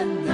Bwana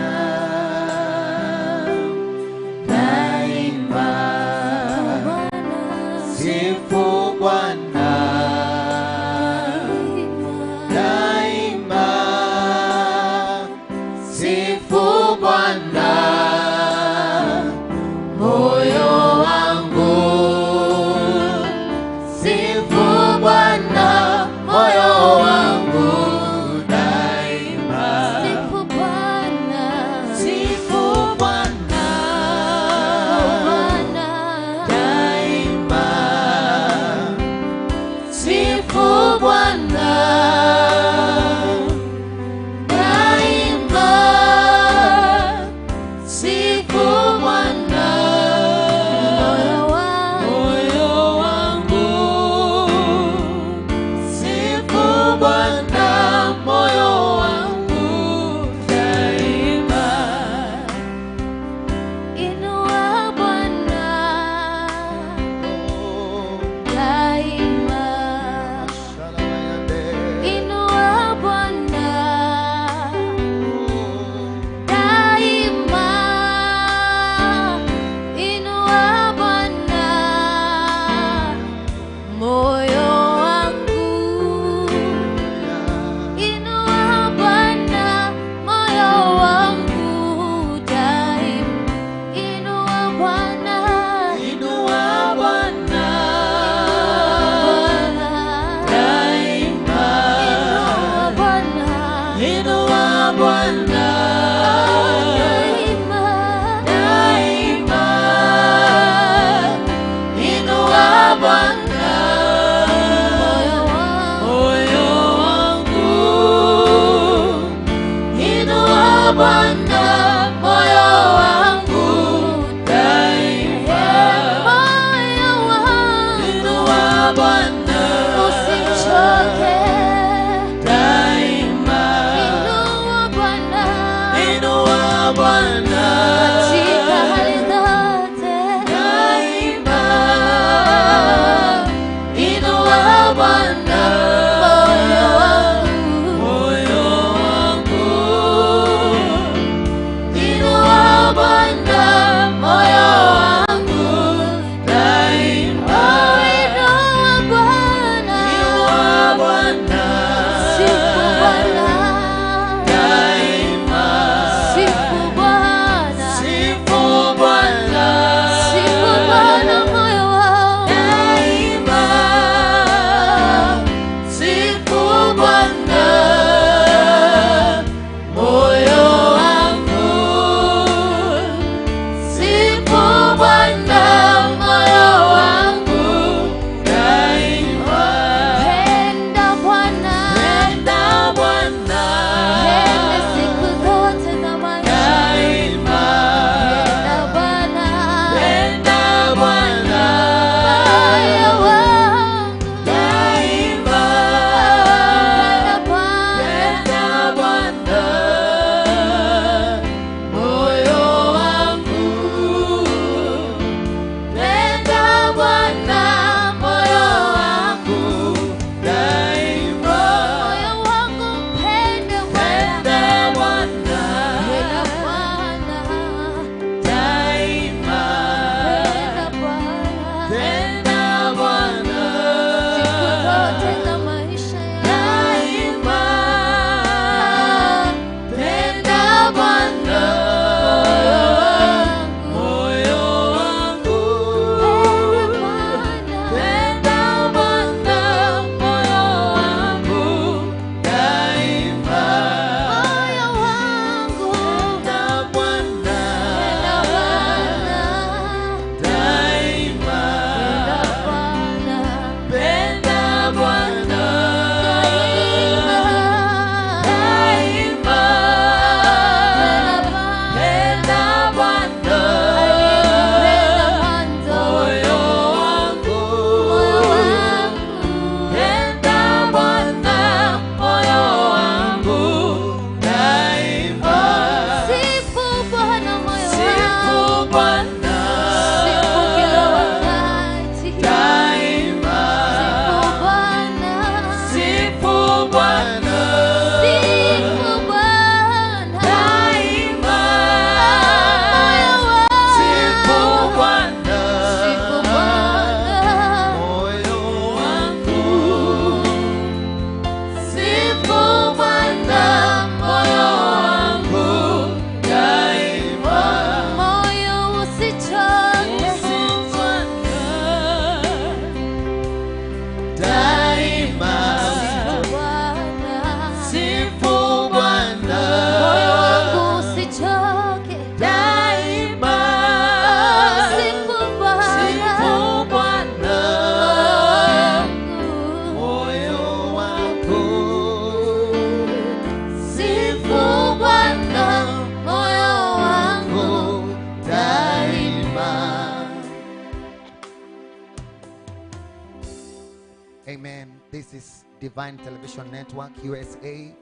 is Divine Television Network USA.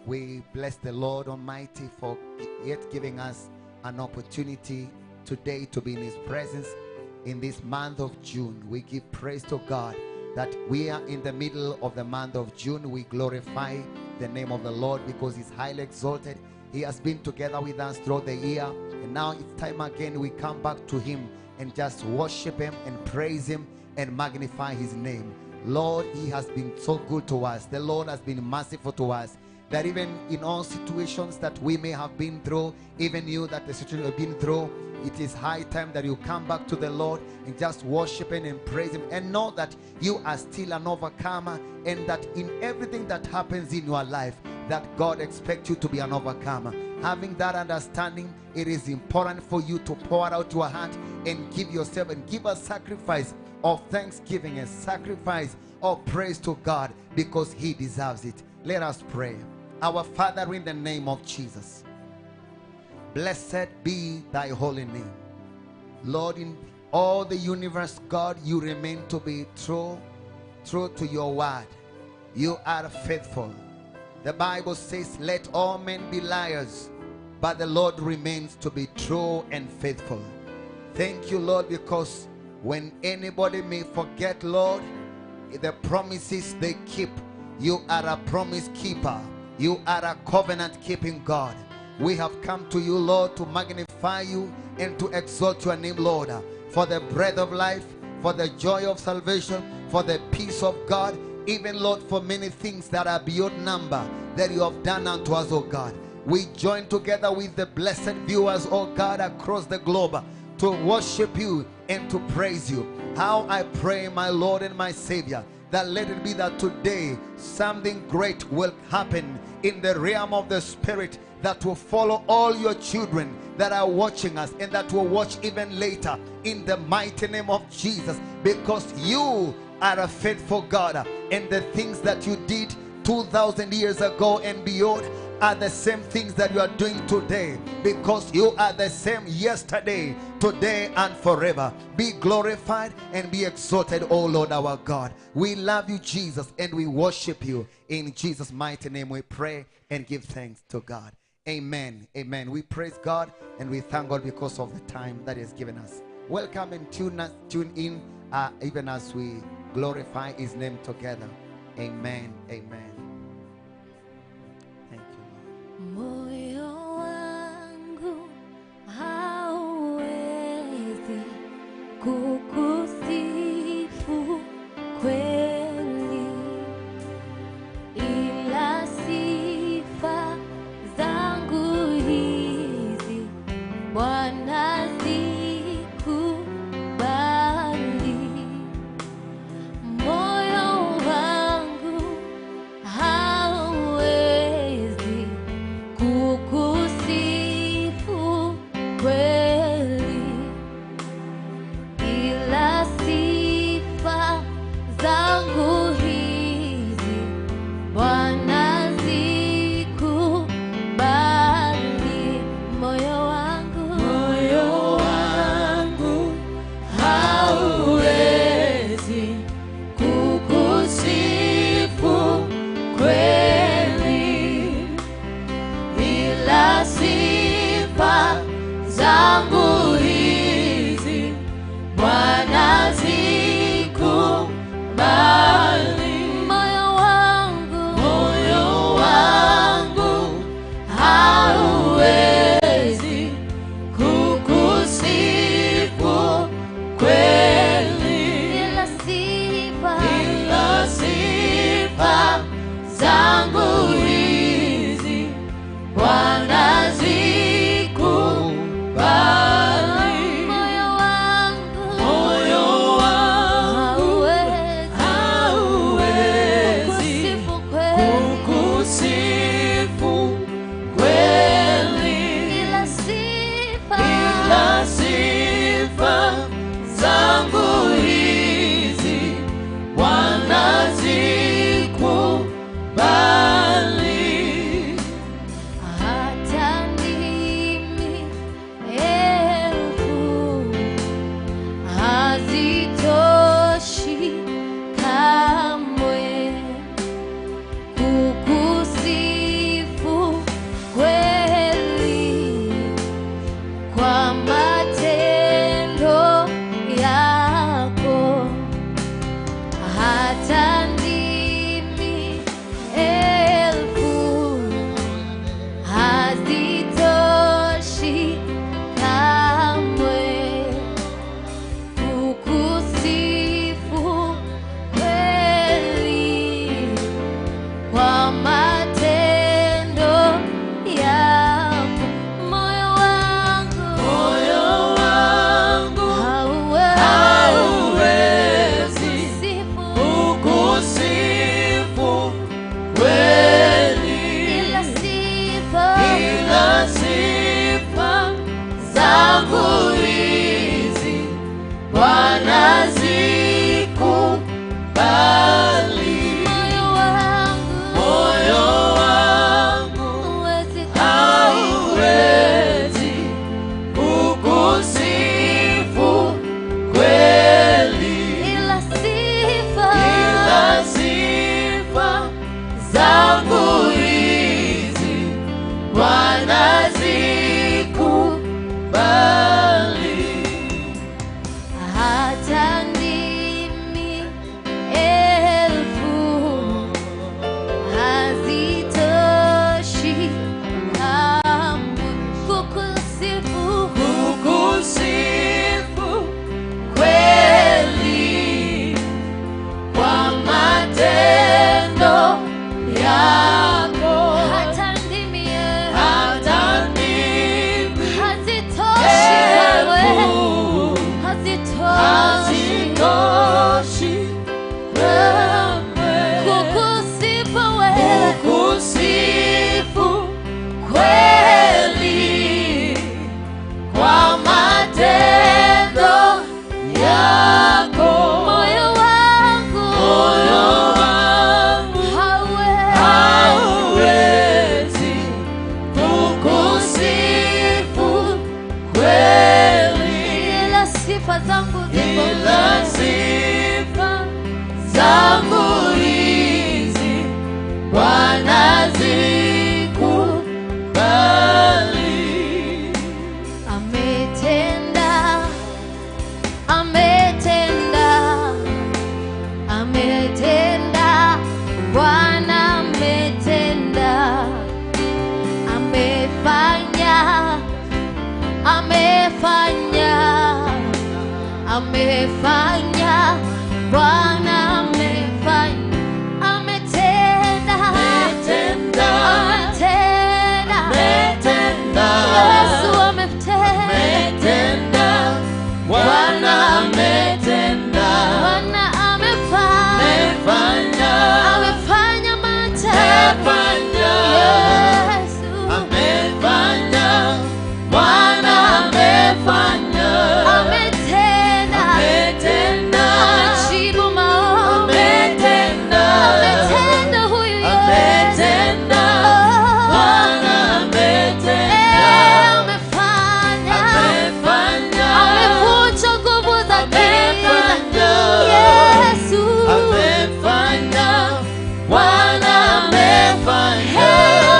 We bless the Lord Almighty for yet giving us an opportunity today to be in His presence in this month of June. We give praise to God that we are in the middle of the month of June. We glorify the name of the Lord because He's highly exalted. He has been together with us throughout the year, and now it's time again we come back to Him and just worship Him and praise Him and magnify His name. Lord, He has been so good to us. The Lord has been merciful to us, that even in all situations that we may have been through, even you that the situation you've been through, it is high time that you come back to the Lord and just worship Him and praise Him, and know that you are still an overcomer, and that in everything that happens in your life, that God expects you to be an overcomer. Having that understanding, it is important for you to pour out your heart and give yourself and give a sacrifice of thanksgiving, a sacrifice of praise to God, because He deserves it. Let us pray. Our Father, in the name of Jesus, blessed be Thy holy name. Lord, in all the universe, God, you remain to be true to your word. You are faithful. The Bible says, let all men be liars, but the Lord remains to be true and faithful. Thank you, Lord, because when anybody may forget, Lord, the promises they keep, you are a promise keeper. You are a covenant keeping God. We have come to you, Lord, to magnify you and to exalt your name, Lord, for the breath of life, for the joy of salvation, for the peace of God, even, Lord, for many things that are beyond number that you have done unto us, oh God. We join together with the blessed viewers, oh God, across the globe to worship you and to praise you. How I pray, my Lord and my Savior, that let it be that today something great will happen in the realm of the Spirit, that will follow all your children that are watching us, and that will watch even later, in the mighty name of Jesus, because you are a faithful God, and the things that you did 2,000 years ago and beyond are the same things that you are doing today, because you are the same yesterday, today, and forever. Be glorified and be exalted, O Lord our God. We love you, Jesus, and we worship you. In Jesus' mighty name we pray and give thanks to God. Amen. Amen. We praise God and we thank God because of the time that He has given us. Welcome and tune in even as we glorify His name together. Amen. Amen. Thank you, Lord. Moyo wangu hauwezi kukusifu kweli, ila sifa zangu hizi Bwana zikubali. Moyo wangu sifa zangu ziko ila sifa zangu hizi Bwana zikubali. Ametenda, ametenda, ametenda, Bwana ametenda, amefanya, amefanya, amefanya, Bwana amefanya, ametenda, Ametenda, ametenda, ametenda, Yesu ametenda, ametenda, Bwana ametenda, Bwana amefanya, amefanya, amefanya matendo, amefanya, Yesu amefanya, Bwana amefanya, ametenda, ametenda, amejibu maombi, ametenda, ametenda huyu Yesu, ametenda, Bwana ametenda, amefanya, amefanya, amevunja nguvu za giza, amefanya, Yesu amefanya, Bwana amefanya,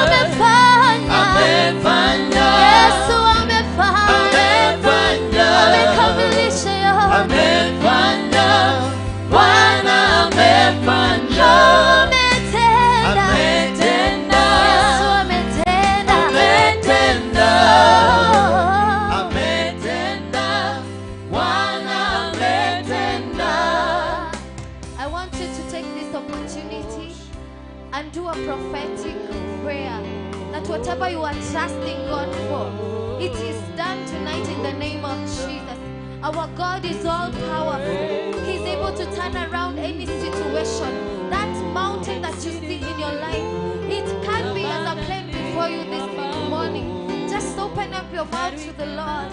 amefanya, amefanya, Yesu amefanya, amefanya, amekamilisha yote, amefanya, Bwana amefanya, ametenda, ametenda, Yesu ametenda, ametenda, ametenda, Bwana ametenda. I want you to take this opportunity and do a prophetic prayer that whatever you are trusting God for, it is done tonight in the name of Jesus. Our God is all powerful. He's able to turn around any situation. That mountain that you see in your life, it can be as a plain before you this morning. Just open up your mouth to the Lord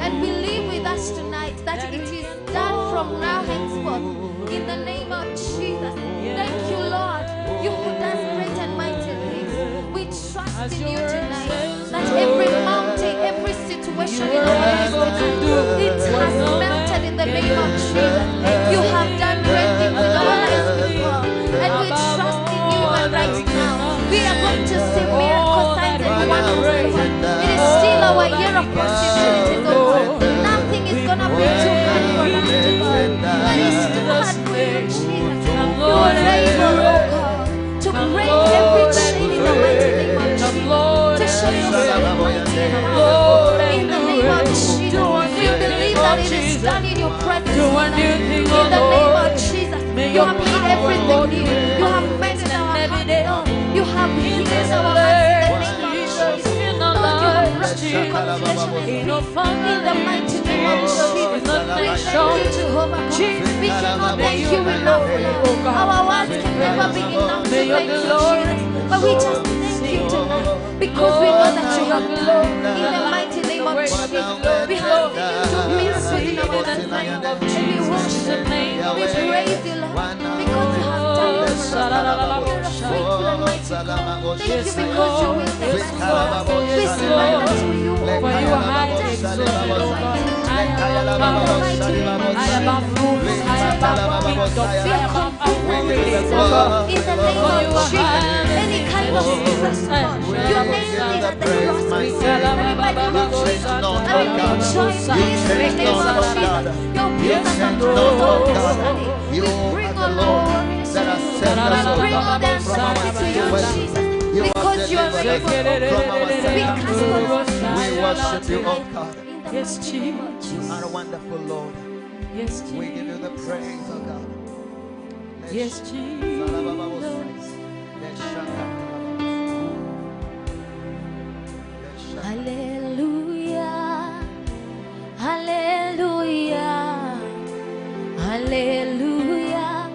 and believe with us tonight that it is done from now henceforth in the name of Jesus. Thank you, Lord. You who does great and mighty things. We trust in you tonight that every mountain, every situation in our lives tonight, it has melted in the name of Jesus. You have done great things in our lives before, and we trust in you even right now. We are going to see miracle signs and wonders, Lord. It is still our year of possibilities, oh God. Nothing is gonna be too hard for us to do. What is too hard for you, Jesus? You are able, oh God, to break every chain in the mighty name of Jesus. To show yourself mighty in our lives. In the name of Jesus, we believe that it is done in your presence tonight. In the name of Jesus, you have made everything new. You have made it our heart known. You have healed our hearts in the name of Jesus. Lord, you have brought reconciliation and peace in the mighty name of Jesus. We thank you, Jehovah God. We cannot thank you enough, Lord. Our words can never be enough to thank you, Jesus. But we just thank you tonight because we know that you have done in the mighty name of Jesus. We have seen you do miracles in our lives, and we worship you. We praise you, Lord, because you have done it for us. You're a faithful and mighty God. Thank you because you will take us forward. We surrender to you, oh For you are high and God. exalted, O God. I am In the mighty name of I am above rules, I am above kingdoms, we I are am above confident authorities, in the name of Jesus. Any kind of stress, Lord, you nailed it at the cross. We remind you, Jesus, and we rejoice in the name of Jesus. Your peace has controlled all understanding. We bring all glory to you. We bring all the thanks to you, Jesus, because you are able. We cast all We worship you, oh God. Yes, Jesus. You are a wonderful Lord. Yes, We give you the Jesus. praise, oh God. Yes, Jesus. Hallelujah, hallelujah, hallelujah,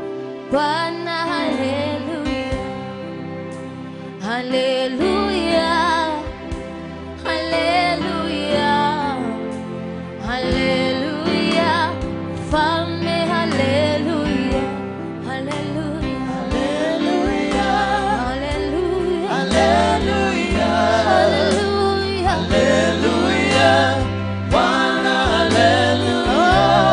Bwana, hallelujah, hallelujah, hallelujah, hallelujah, Mfalme, hallelujah, hallelujah, hallelujah, hallelujah, hallelujah. Hallelujah. Bwana, hallelujah.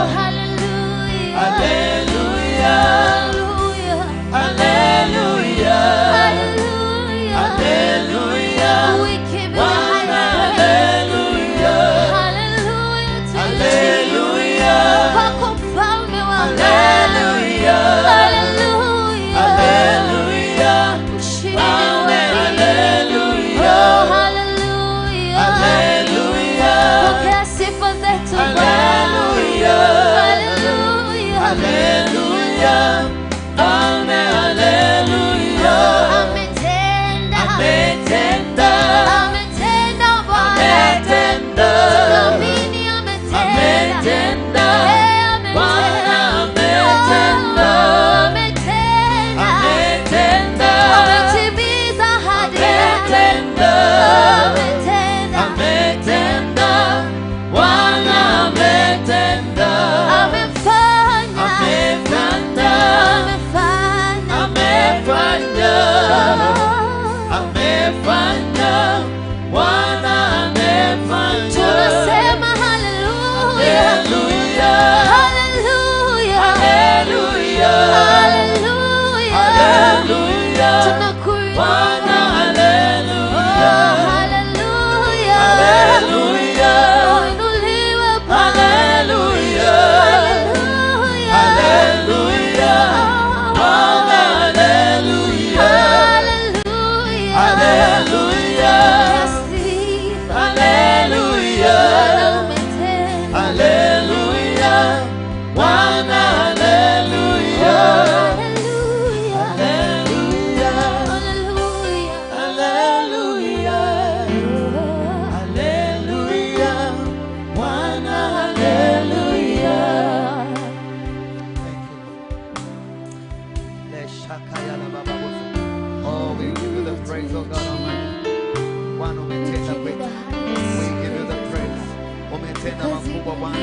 umetenda makubwa Bwana.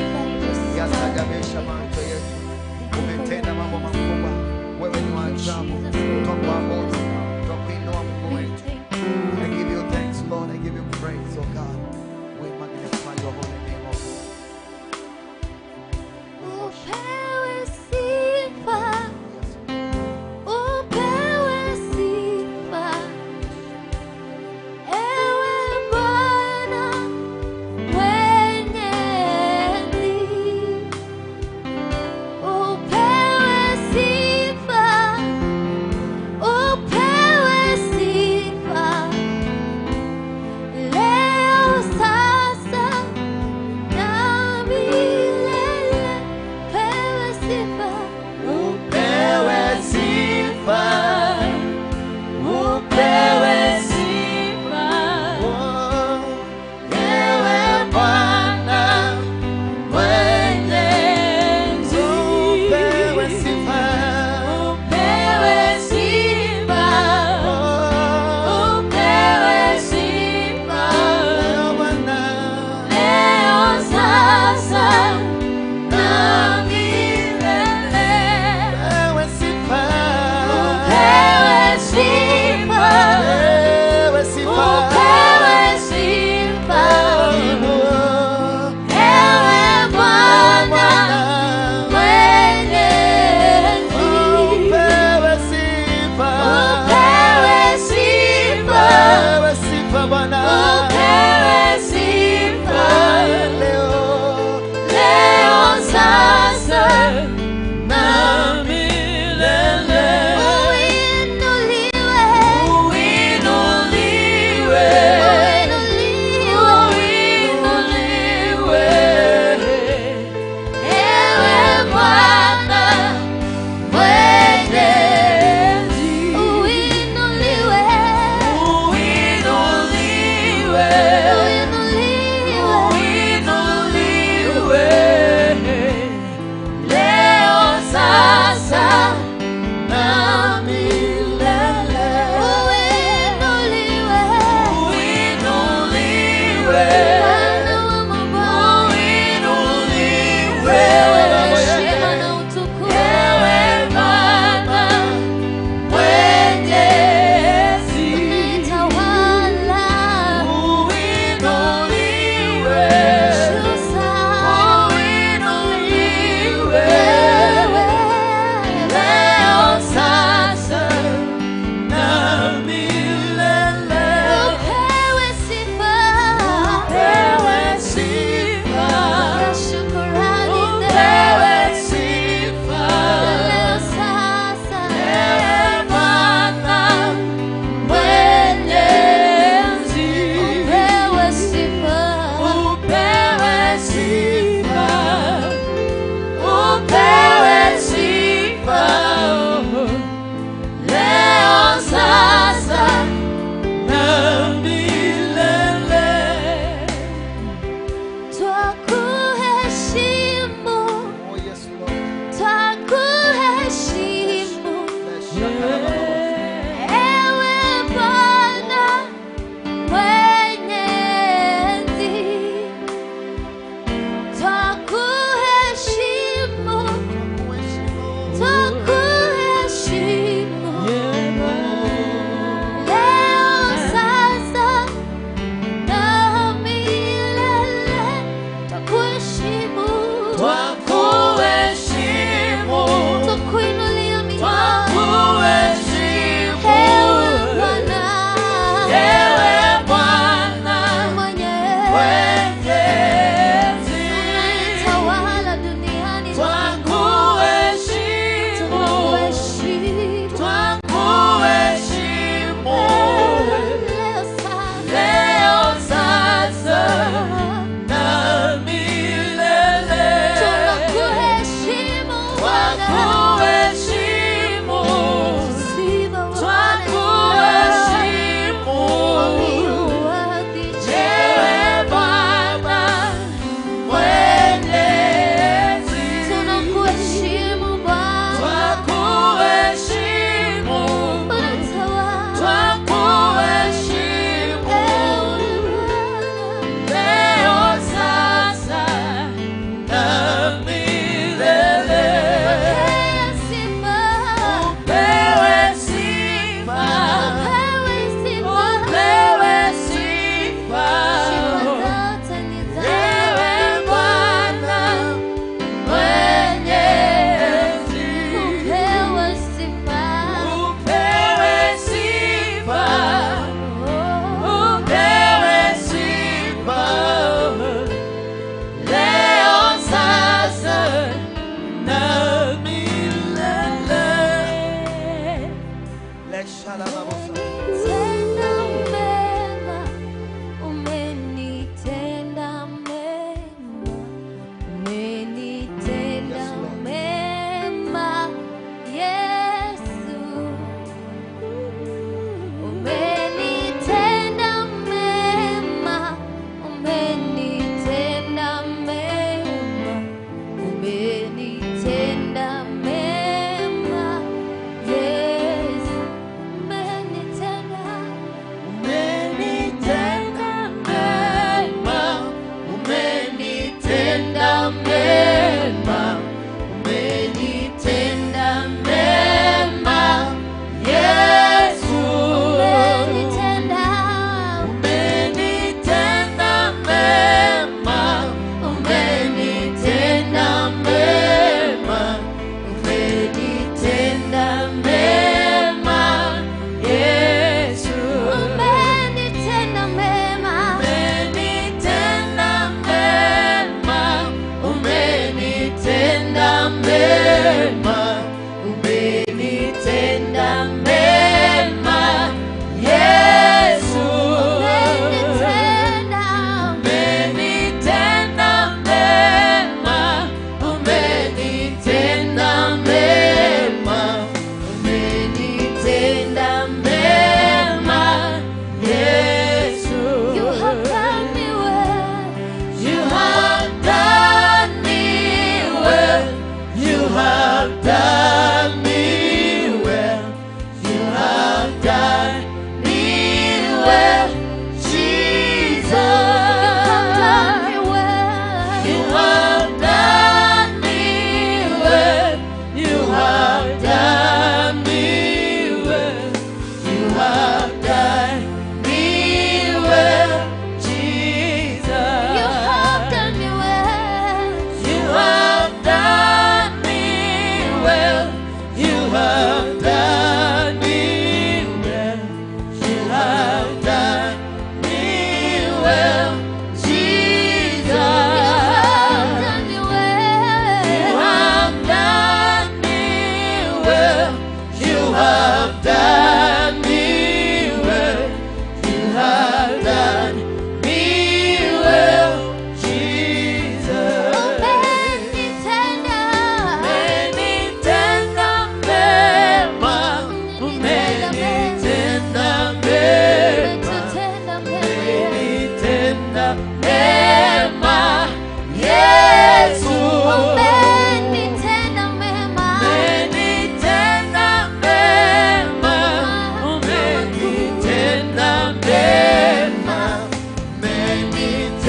Yasajabisha macho yetu. Umetenda mambo makubwa. Wewe ni wa ajabu. Twakuabudu, twakuinua Mungu wetu. I give you thanks, Lord. I give you praise, oh God. We magnify your holy name, oh God. Upewe sifa, upewe sifa, ewe Bwana mwenye enzi.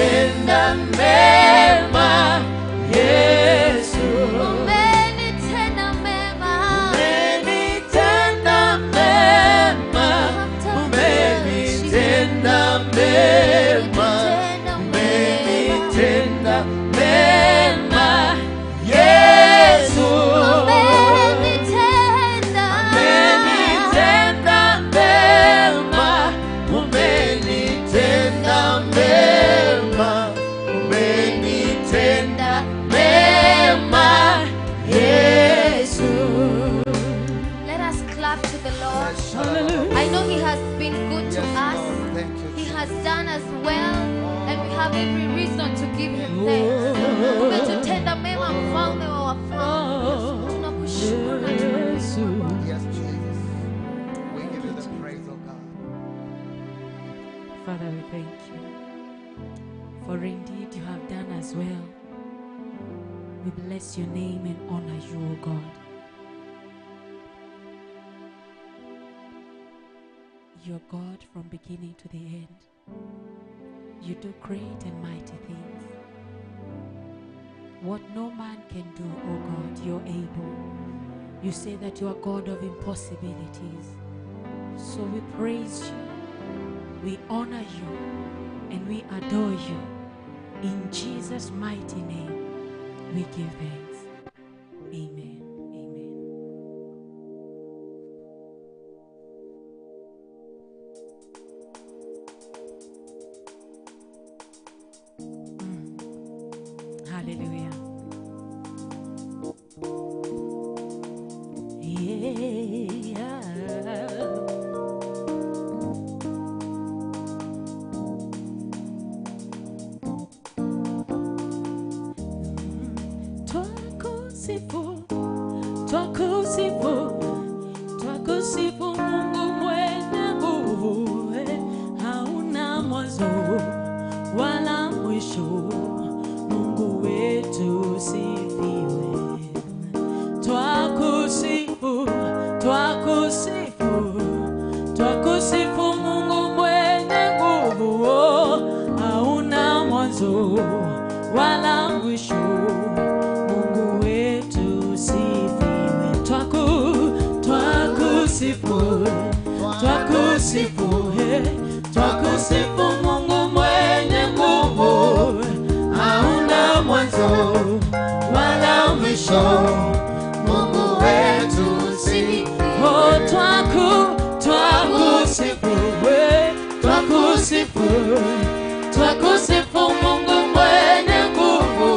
umenitenda mema, Yesu. Umenitenda mema. Umenitenda mema, umenitenda mema, umenitenda mema, Yesu. Umenitenda. Umenitenda mema, umenitenda mema, umenitenda mema, Yesu. Let us clap to the Lord. Hallelujah. I know He has been good to Yes, us. Lord. Thank you, He Jesus. has done us well, and we have every reason to give Him thanks. Umetutenda mema, mfalme wa wafalme. Tunakushukuru na tunakuinua. Yes, Jesus. We give you the praise, oh God. Father, we thank you, for indeed you have done as well. We bless your name and honor you, O God. You're God from beginning to the end. You do great and mighty things. What no man can do, O God, you're able. You say that you are God of impossibilities. So we praise you, we honor you, and we adore you. In Jesus' mighty name, we give thanks. Amen. Amen. Hallelujah. Twakusifu, twakusifu, twakusifu Mungu mwenye nguvu, hauna mwanzo wala mwisho. Mungu wetu sifiwe. Twakusifu, twakusifu, twakusifu Mungu mwenye nguvu, hauna mwanzo wala mwisho. Mungu wetu sifiwe. Twakusifu, twakusifu, twakusifu Mungu mwenye nguvu, hauna mwanzo wala mwisho. Mungu wetu sifiwe. Twakusifu, twakusifu, twakusifu Mungu mwenye nguvu,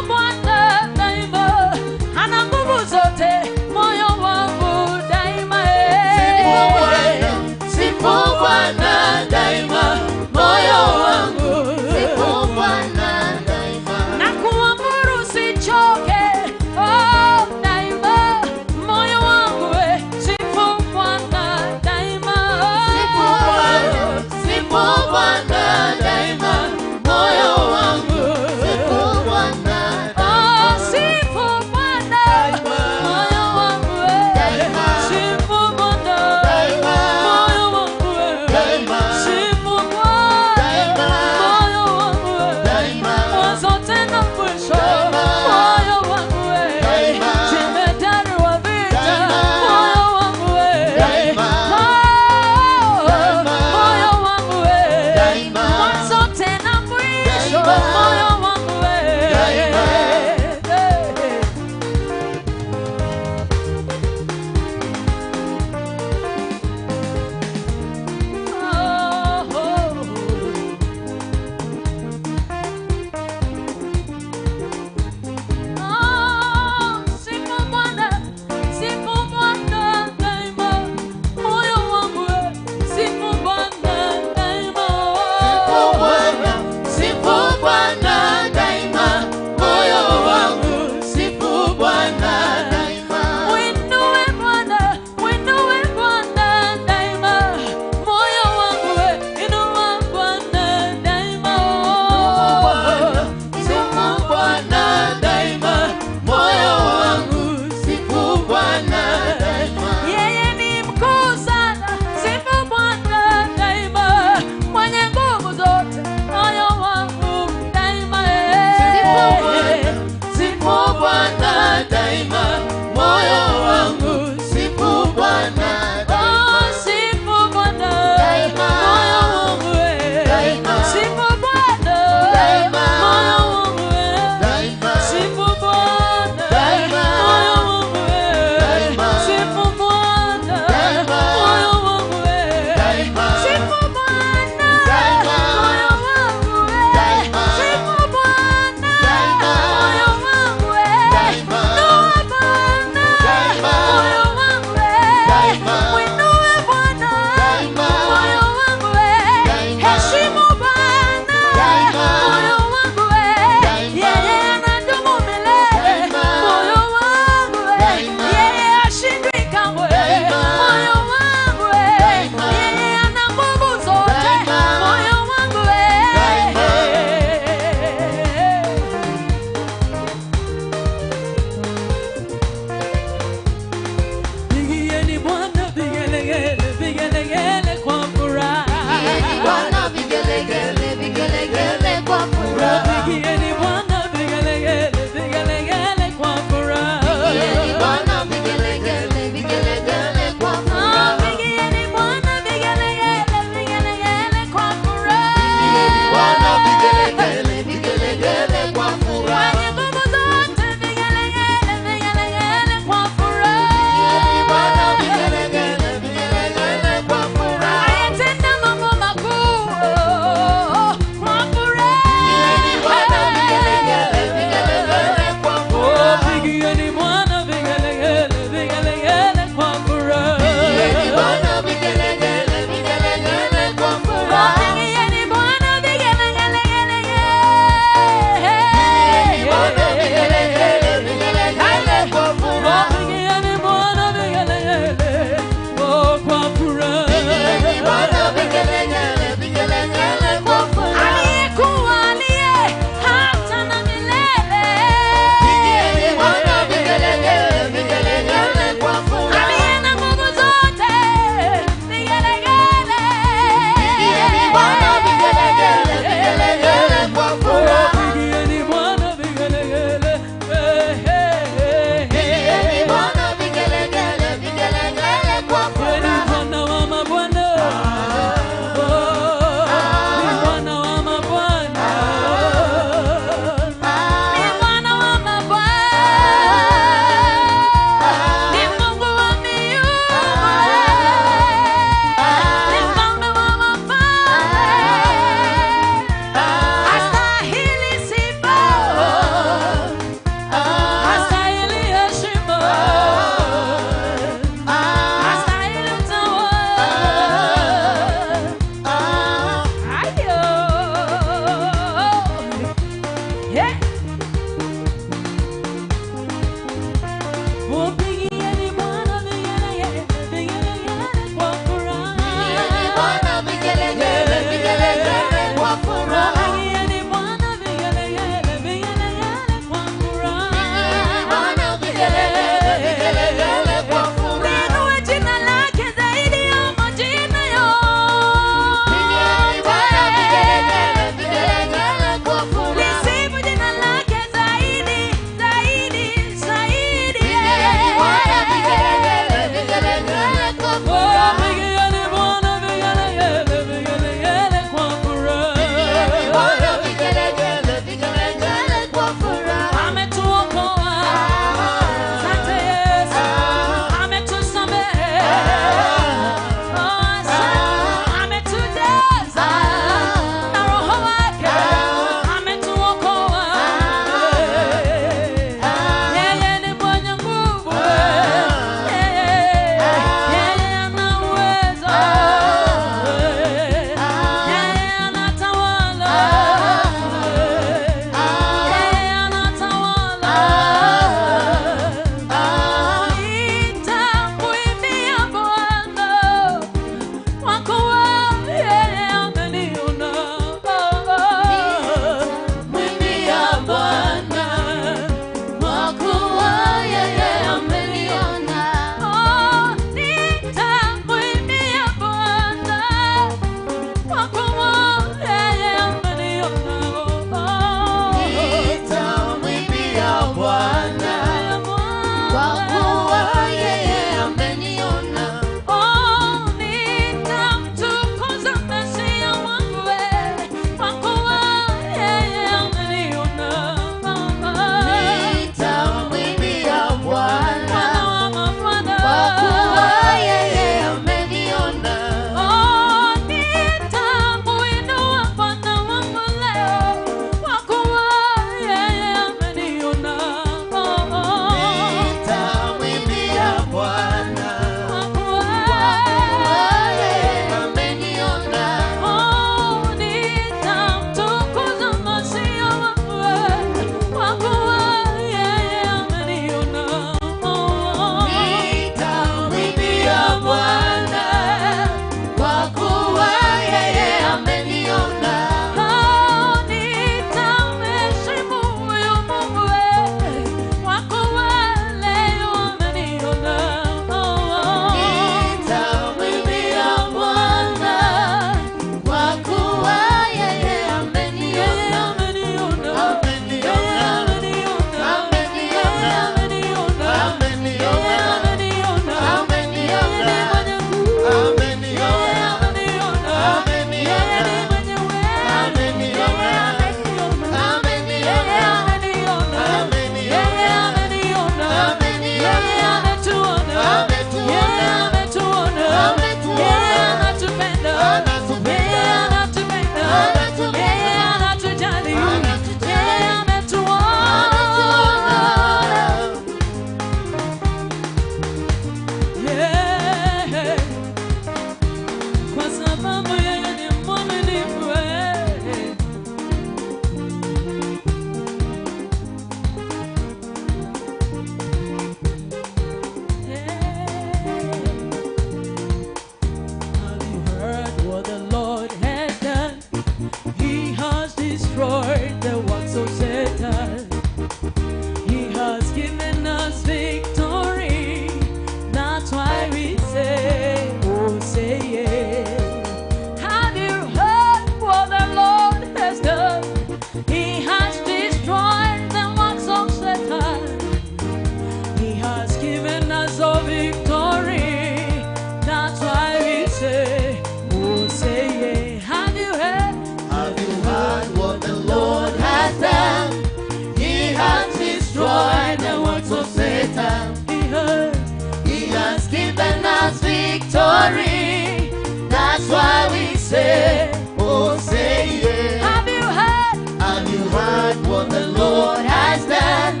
victory. That's why we say, oh say yeah. Have you heard what the Lord has done?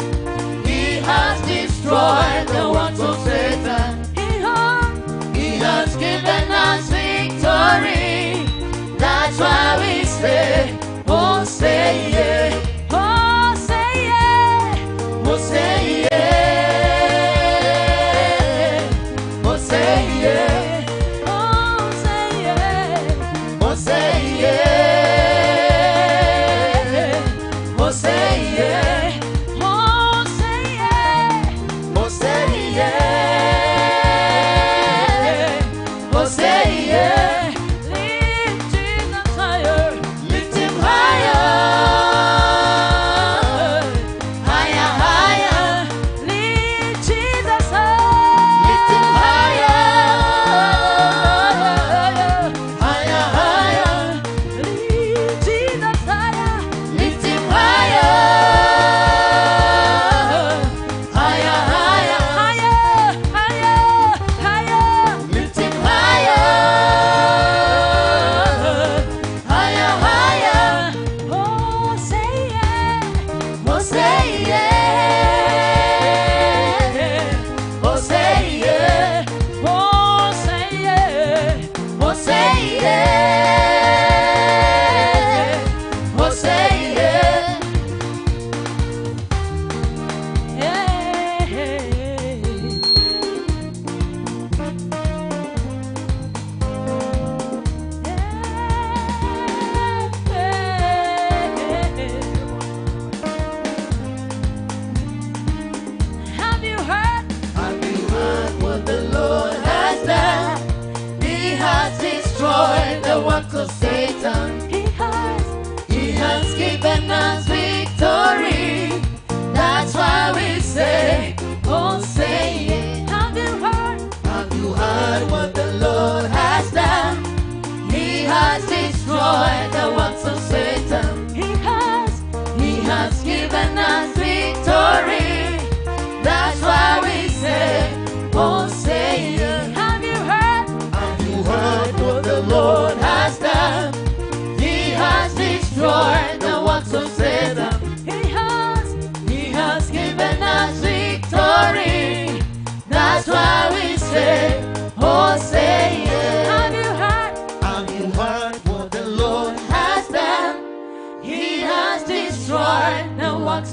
He has destroyed the works of Satan. He has given us victory. That's why we say, oh say yeah. Oh say yeah. Oh say yeah.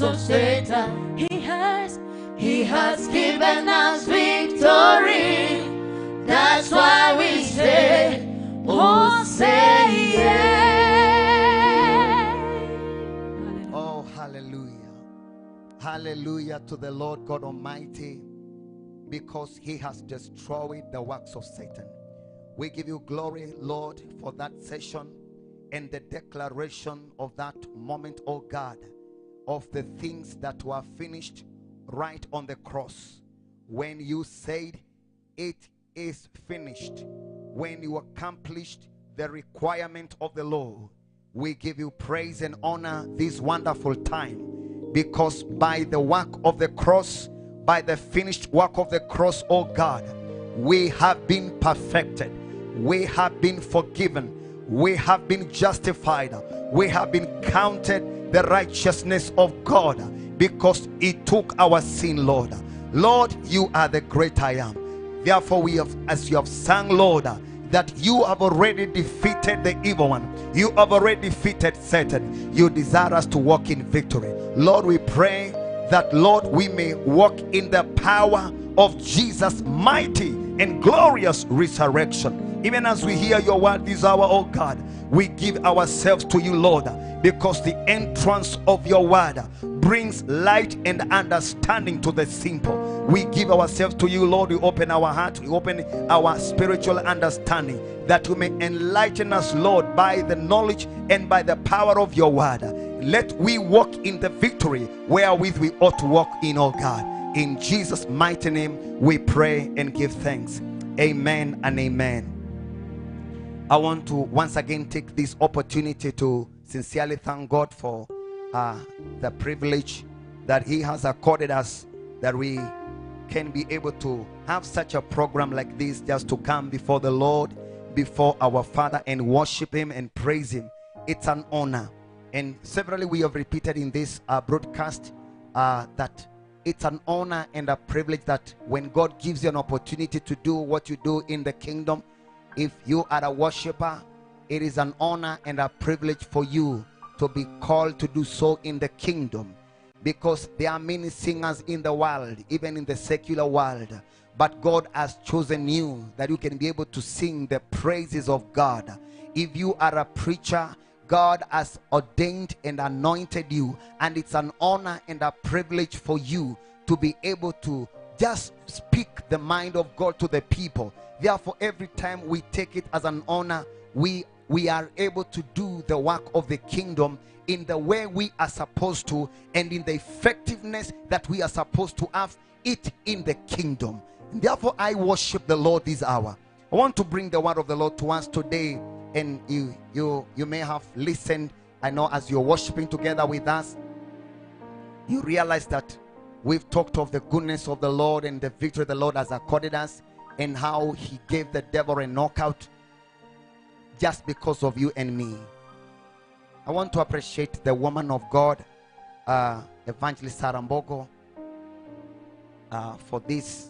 of Satan. He has given us victory. That's why we say, oh say yeah. Oh, hallelujah. Hallelujah to the Lord God Almighty, because he has destroyed the works of Satan. We give you glory, Lord, for that session and the declaration of that moment, oh God, of the things that were finished right on the cross. When you said it is finished, when you accomplished the requirement of the law, we give you praise and honor this wonderful time, because by the work of the cross by the finished work of the cross, oh God, we have been perfected. We have been forgiven. We have been justified. We have been counted the righteousness of God because He took our sin, Lord. Lord, you are the great I am. Therefore, we have, as you have sung, Lord, that you have already defeated the evil one. You have already defeated Satan. You desire us to walk in victory. Lord, we pray that, Lord, we may walk in the power of Jesus' mighty and glorious resurrection. Even as we hear your word this hour, oh God, we give ourselves to you, Lord, because the entrance of your word brings light and understanding to the simple. We give ourselves to you, Lord. We open our hearts, we open our spiritual understanding, that you may enlighten us, Lord, by the knowledge and by the power of your word. Let we walk in the victory wherewith we ought to walk in, oh God. In Jesus' mighty name we pray and give thanks. Amen and amen. I want to once again take this opportunity to sincerely thank God for the privilege that He has accorded us, that we can be able to have such a program like this, just to come before the Lord, before our Father, and worship Him and praise Him. It's an honor. And severally we have repeated in this broadcast that it's an honor and a privilege that when God gives you an opportunity to do what you do in the kingdom, if you are a worshiper, it is an honor and a privilege for you to be called to do so in the kingdom, because there are many singers in the world, even in the secular world, but God has chosen you that you can be able to sing the praises of God. If you are a preacher, God has ordained and anointed you, and it's an honor and a privilege for you to be able to just speak the mind of God to the people. Therefore, every time we take it as an honor, we are able to do the work of the kingdom in the way we are supposed to, and in the effectiveness that we are supposed to have it in the kingdom. And therefore, I worship the Lord this hour. I want to bring the word of the Lord to us today. And you may have listened, I know, as you're worshiping together with us, you realize that we've talked of the goodness of the Lord and the victory the Lord has accorded us, and how He gave the devil a knockout just because of you and me. I want to appreciate the woman of God, Evangelist Mbogo, for this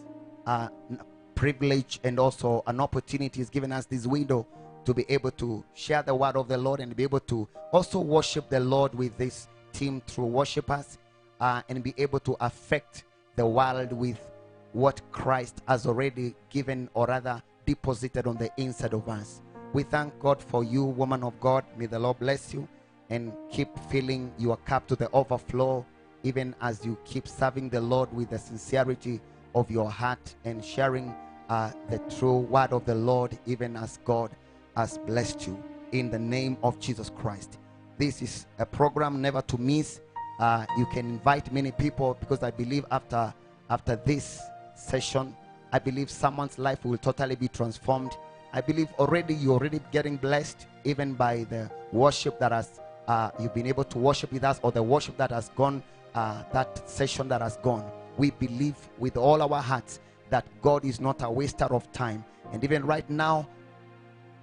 privilege and also an opportunity He's given us this window to be able to share the word of the Lord and be able to also worship the Lord with this team through worshipers, and be able to affect the world with what Christ has already given, or rather deposited on the inside of us. We thank God for you, woman of God. May the Lord bless you and keep filling your cup to the overflow, even as you keep serving the Lord with the sincerity of your heart and sharing the true word of the Lord, even as God has blessed you, in the name of Jesus Christ. This is a program never to miss. You can invite many people, because I believe after this session, I believe someone's life will totally be transformed. I believe you're already getting blessed, even by the worship that has you've been able to worship with us, or the worship that has gone, that session that has gone. We believe with all our hearts that God is not a waster of time, and even right now,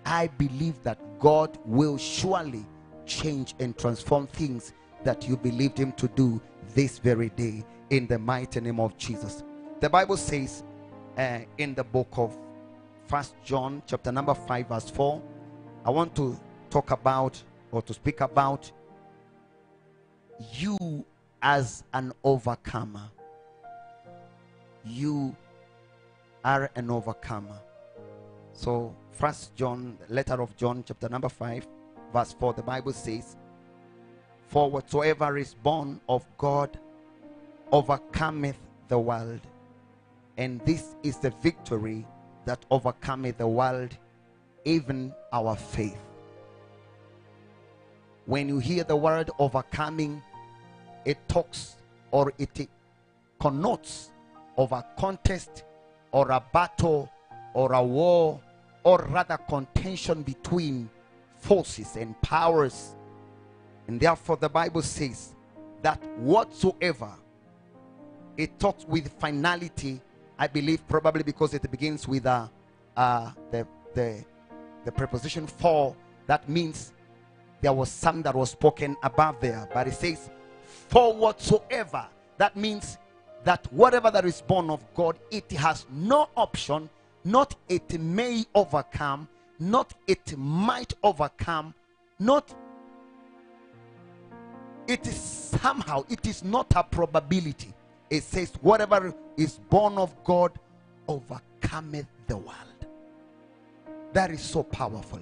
I believe that God will surely change and transform things that you believed Him to do this very day, in the mighty name of Jesus. The Bible says in the book of 1 John chapter number 5 verse 4, I want to talk about, or to speak about, you as an overcomer. You are an overcomer. So 1 John, the letter of John chapter number 5 verse 4, the Bible says, for whatsoever is born of God overcometh the world, and this is the victory that overcometh the world, even our faith. When you hear the word overcoming, it talks, or it connotes of a contest, or a battle, or a war, or rather contention between forces and powers. And therefore the Bible says that whatsoever it talks with finality, I believe, probably because it begins with the preposition for. That means there was something that was spoken above there, but it says for whatsoever. That means that whatever that is born of God, it has no option, not it may overcome, not it might overcome, not it is somehow, it is not a probability. It says whatever is born of God overcometh the world. That is so powerful.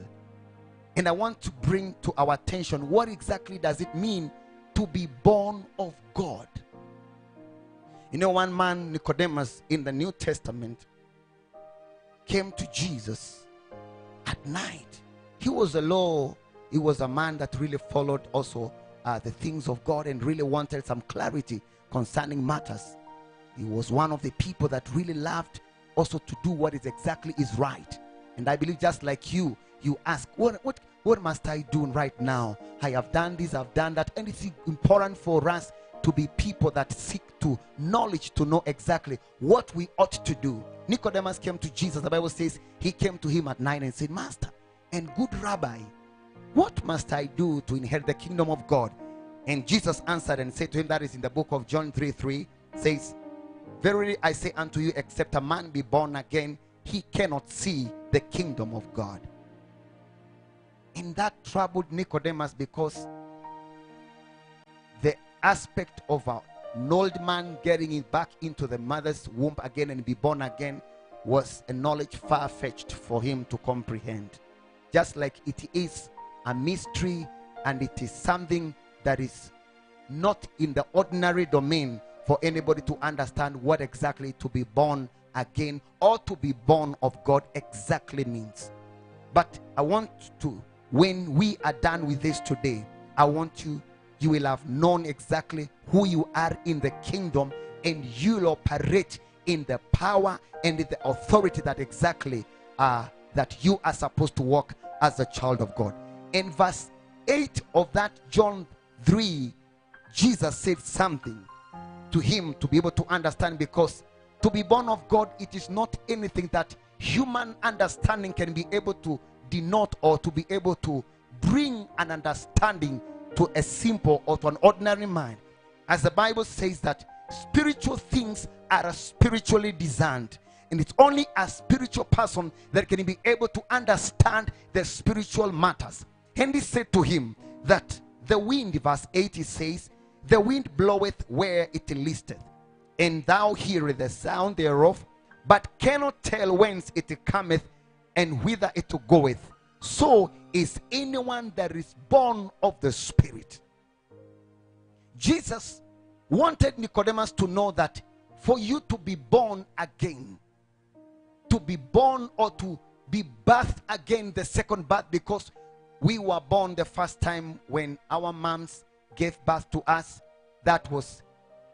And I want to bring to our attention, what exactly does it mean to be born of God? You know, one man, Nicodemus, in the New Testament, came to Jesus at night. He was a man that really followed also the things of God and really wanted some clarity concerning matters. He was one of the people that really loved also to do what is exactly is right. And I believe just like you ask, what must I do right now? I have done this, I've done that. And it's important for us to be people that seek to knowledge, to know exactly what we ought to do. Nicodemus came to Jesus. The Bible says he came to him at night and said, Master and good Rabbi, what must I do to inherit the kingdom of God? And Jesus answered and said to him, that is in the book of John 3:3, says, verily I say unto you, except a man be born again, he cannot see the kingdom of God. And that troubled Nicodemus, because the aspect of an old man getting it back into the mother's womb again and be born again was a knowledge far-fetched for him to comprehend. Just like it is a mystery, and it is something that is not in the ordinary domain for anybody to understand what exactly to be born again or to be born of God exactly means. But I want to, when we are done with this today, I want you will have known exactly who you are in the kingdom, and you'll operate in the power and in the authority that exactly that you are supposed to walk as a child of God. In verse 8 of that John 3, Jesus said something to him to be able to understand, because to be born of God, it is not anything that human understanding can be able to denote or to be able to bring an understanding to a simple or to an ordinary mind. As the Bible says that spiritual things are spiritually discerned, and it's only a spiritual person that can be able to understand the spiritual matters. And he said to him that the wind, verse 8, it says, the wind bloweth where it listeth, and thou hearest the sound thereof, but cannot tell whence it cometh and whither it goeth. So is anyone that is born of the Spirit. Jesus wanted Nicodemus to know that for you to be born again, to be born or to be birthed again, the second birth, because we were born the first time when our moms gave birth to us. That was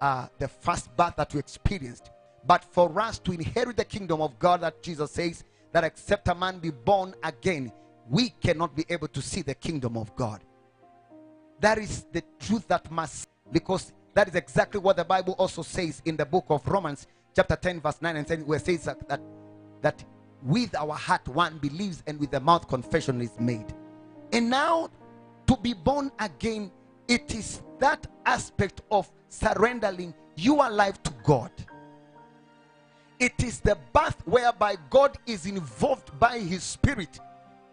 the first birth that we experienced. But for us to inherit the kingdom of God, that Jesus says that except a man be born again, we cannot be able to see the kingdom of God. That is the truth that must, because that is exactly what the Bible also says in the book of Romans chapter 10 verse 9 and 10, where it says that with our heart one believes and with the mouth confession is made. And now to be born again, it is that aspect of surrendering your life to God. It is the birth whereby God is involved by his Spirit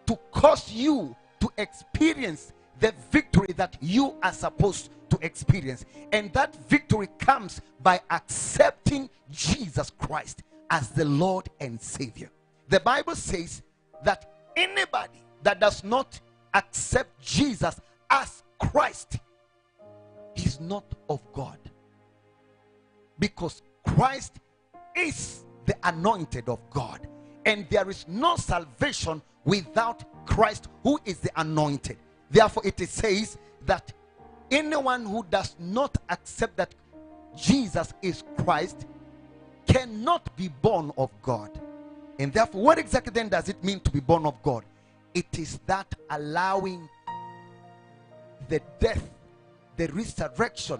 to cause you to experience the victory that you are supposed to experience. And that victory comes by accepting Jesus Christ as the Lord and Savior. The Bible says that anybody that does not accept Jesus as Christ is not of God, because Christ is the anointed of God, and there is no salvation without Christ, who is the anointed. Therefore it says that anyone who does not accept that Jesus is Christ cannot be born of God. And therefore, what exactly then does it mean to be born of God? It is that allowing the death, the resurrection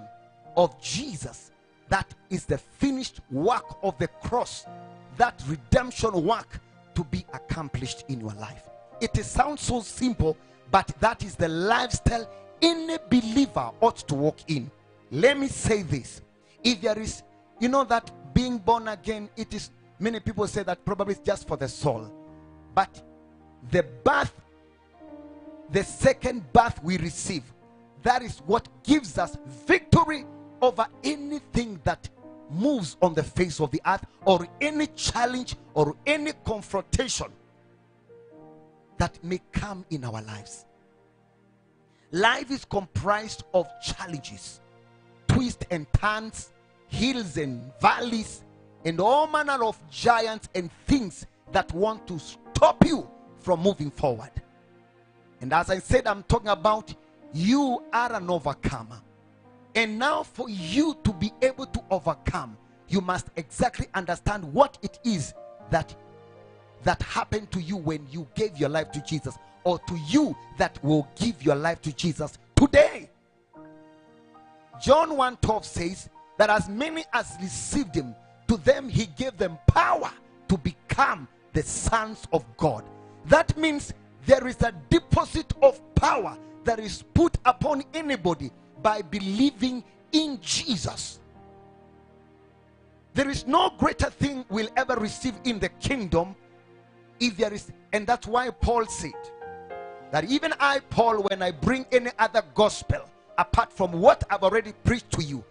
of Jesus That is the finished work of the cross, that redemption work to be accomplished in your life. It sounds so simple, but that is the lifestyle any believer ought to walk in. Let me say this. If there is, that being born again, it is, many people say that probably it's just for the soul. But the birth, the second birth we receive, that is what gives us victory over anything that moves on the face of the earth, or any challenge or any confrontation that may come in our lives. Life is comprised of challenges, twists and turns, hills and valleys, and all manner of giants and things that want to stop you from moving forward. And as I said, I'm talking about you are an overcomer. And now for you to be able to overcome, you must exactly understand what it is that happened to you when you gave your life to Jesus, or to you that will give your life to Jesus today. John 1:12 says that as many as received him, to them he gave them power to become the sons of God. That means there is a deposit of power that is put upon anybody by believing in Jesus. There is no greater thing we'll ever receive in the kingdom if there is, and that's why Paul said that even I, Paul, when I bring any other gospel apart from what I've already preached to you,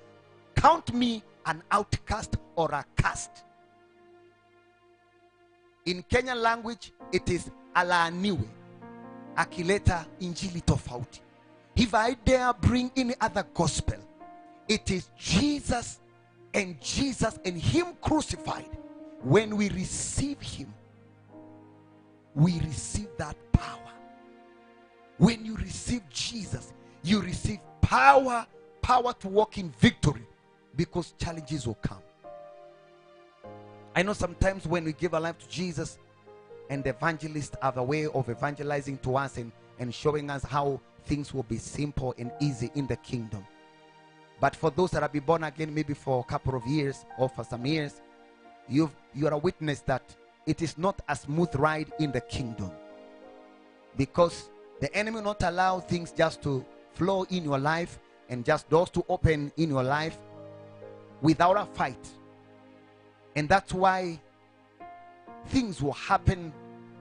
count me an outcast or a cast. In Kenyan language, it is alaaniwe, akileta injili tofauti. If I dare bring any other gospel, it is Jesus and him crucified. When we receive him, we receive that power. When you receive Jesus, you receive power to walk in victory, because challenges will come. I know sometimes when we give our life to Jesus, and the evangelists have a way of evangelizing to us and showing us how things will be simple and easy in the kingdom. But for those that have been born again, maybe for a couple of years or for some years, you are a witness that it is not a smooth ride in the kingdom, because the enemy will not allow things just to flow in your life and just doors to open in your life without a fight. And that's why things will happen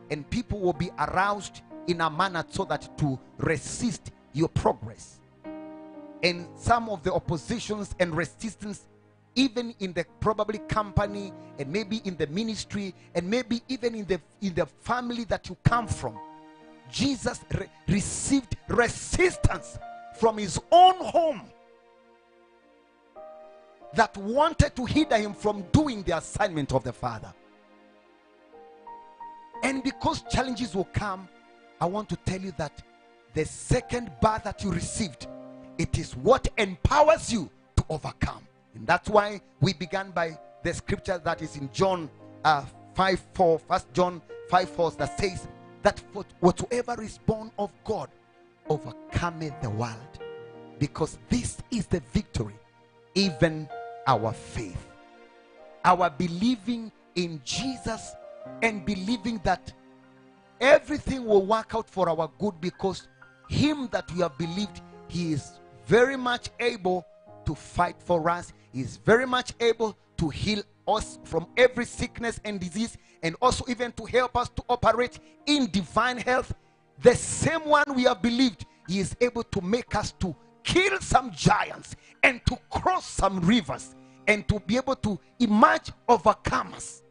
and people will be aroused in a manner so that to resist your progress. And some of the oppositions and resistance, even in the probably company, and maybe in the ministry, and maybe even in the family that you come from, Jesus received resistance from his own home that wanted to hinder him from doing the assignment of the Father. And because challenges will come, I want to tell you that the second birth that you received, it is what empowers you to overcome. And that's why we began by the scripture that is in John 5:4, 1 John 5:4, that says that whatsoever is born of God overcometh the world. Because this is the victory, even our faith, our believing in Jesus, and believing that everything will work out for our good, because him that we have believed, he is very much able to fight for us. He is very much able to heal us from every sickness and disease, and also even to help us to operate in divine health. The same one we have believed, he is able to make us to kill some giants and to cross some rivers and to be able to emerge overcomers.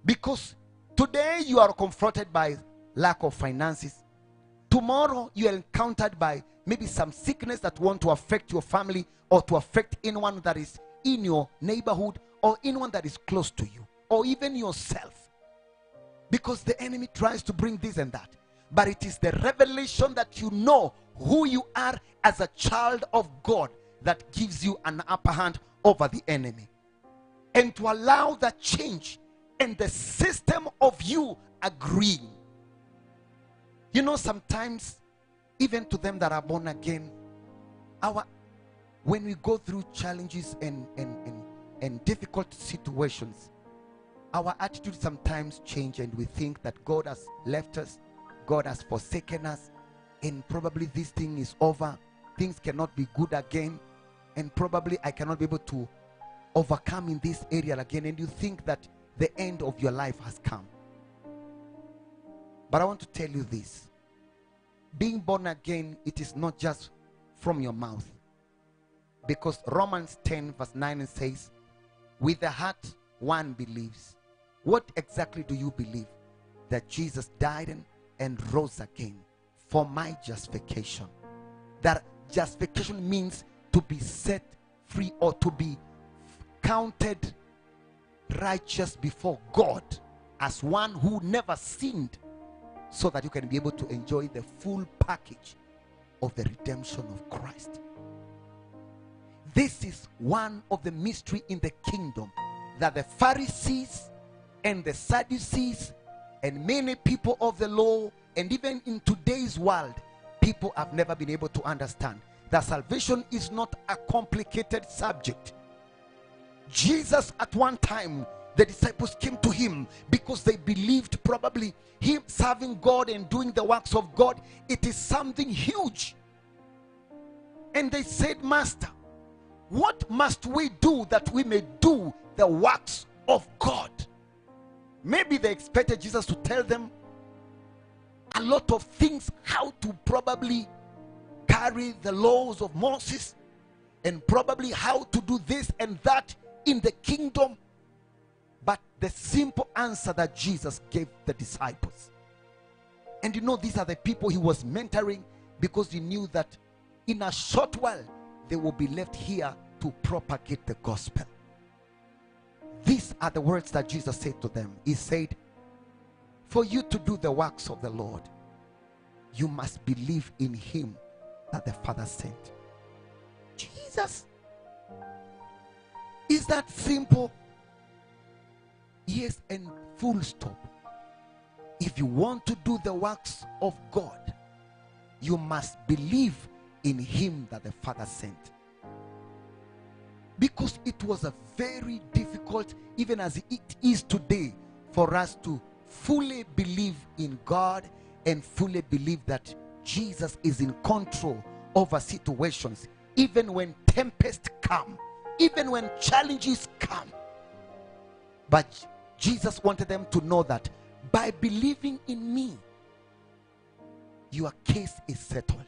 Because today you are confronted by lack of finances. Tomorrow you are encountered by maybe some sickness that want to affect your family, or to affect anyone that is in your neighborhood, or anyone that is close to you, or even yourself. Because the enemy tries to bring this and that. But it is the revelation that you know who you are as a child of God that gives you an upper hand over the enemy. And to allow that change and the system of you agreeing. You know, sometimes even to them that are born again, when we go through challenges and difficult situations, our attitude sometimes change and we think that God has left us, God has forsaken us, and probably this thing is over, things cannot be good again, and probably I cannot be able to overcome in this area again, and you think that the end of your life has come. But I want to tell you this: being born again, it is not just from your mouth, because Romans 10 verse 9 says, with the heart one believes. What exactly do you believe? That Jesus died and rose again for my justification. That justification means to be set free or to be counted righteous before God as one who never sinned, so that you can be able to enjoy the full package of the redemption of Christ. This is one of the mystery in the kingdom that the Pharisees and the Sadducees and many people of the law, and even in today's world, people have never been able to understand that salvation is not a complicated subject. Jesus, at one time, the disciples came to him because they believed probably him serving God and doing the works of God, it is something huge. And they said, Master, what must we do that we may do the works of God? Maybe they expected Jesus to tell them a lot of things, how to probably carry the laws of Moses, and probably how to do this and that in the kingdom. But the simple answer that Jesus gave the disciples, and you know, these are the people he was mentoring, because he knew that in a short while they will be left here to propagate the gospel. These are the words that Jesus said to them. He said, for you to do the works of the Lord, you must believe in him that the Father sent. Jesus. Is that simple? Yes, and full stop. If you want to do the works of God, you must believe in him that the Father sent. Because it was a very difficult, even as it is today, for us to fully believe in God and fully believe that Jesus is in control over situations, even when tempests come, even when challenges come. But Jesus wanted them to know that by believing in me, your case is settled.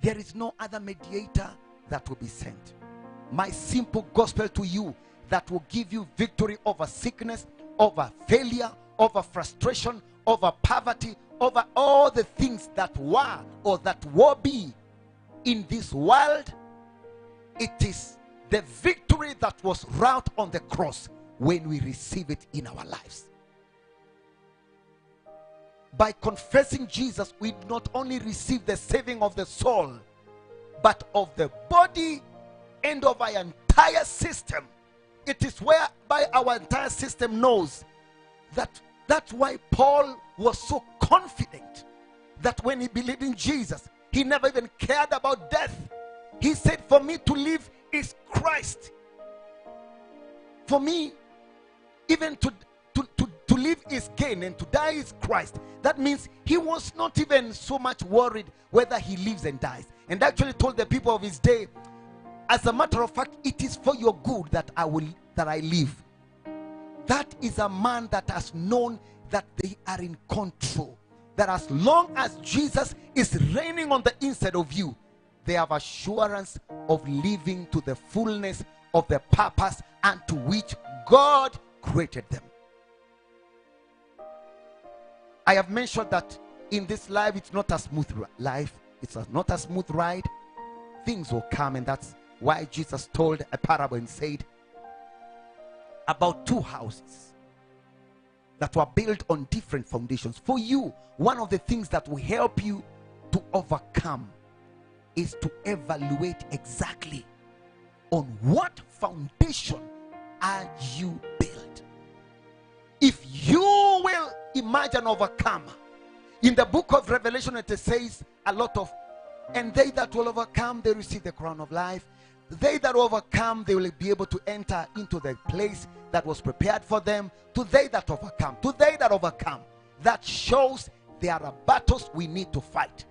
There is no other mediator that will be sent. My simple gospel to you that will give you victory over sickness, over failure, over frustration, over poverty, over all the things that were or that will be in this world. It is the victory that was wrought on the cross when we receive it in our lives. By confessing Jesus, we not only receive the saving of the soul, but of the body and of our entire system. It is whereby our entire system knows that. That's why Paul was so confident that when he believed in Jesus, he never even cared about death. He said, for me to live is Christ. For me, even to live is gain and to die is Christ. That means he was not even so much worried whether he lives and dies. And actually told the people of his day, as a matter of fact, it is for your good that I live. That is a man that has known that they are in control. That as long as Jesus is reigning on the inside of you, they have assurance of living to the fullness of the purpose and to which God created them. I have mentioned that in this life, it's not a smooth life. It's not a smooth ride. Things will come, and that's why Jesus told a parable and said about two houses that were built on different foundations. For you, one of the things that will help you to overcome is to evaluate exactly on what foundation are you built. If you will emerge an overcomer, in the book of Revelation it says a lot of And they that will overcome, they receive the crown of life. They that overcome, they will be able to enter into the place that was prepared for them. To they that overcome, that shows there are battles we need to fight.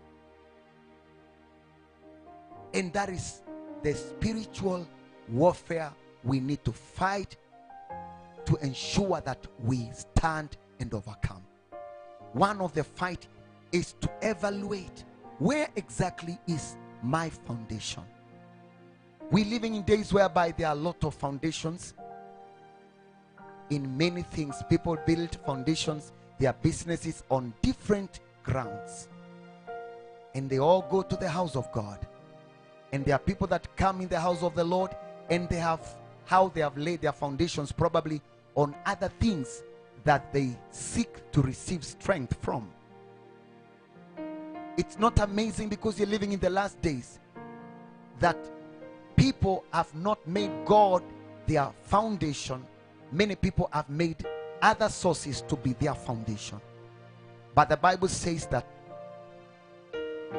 And that is the spiritual warfare we need to fight to ensure that we stand and overcome. One of the fight is to evaluate, where exactly is my foundation? We're living in days whereby there are a lot of foundations in many things. People build foundations, their businesses on different grounds, and they all go to the house of God. And there are people that come in the house of the Lord, and they have how they have laid their foundations probably on other things that they seek to receive strength from. It's not amazing, because you're living in the last days, that people have not made God their foundation. Many people have made other sources to be their foundation. But the Bible says that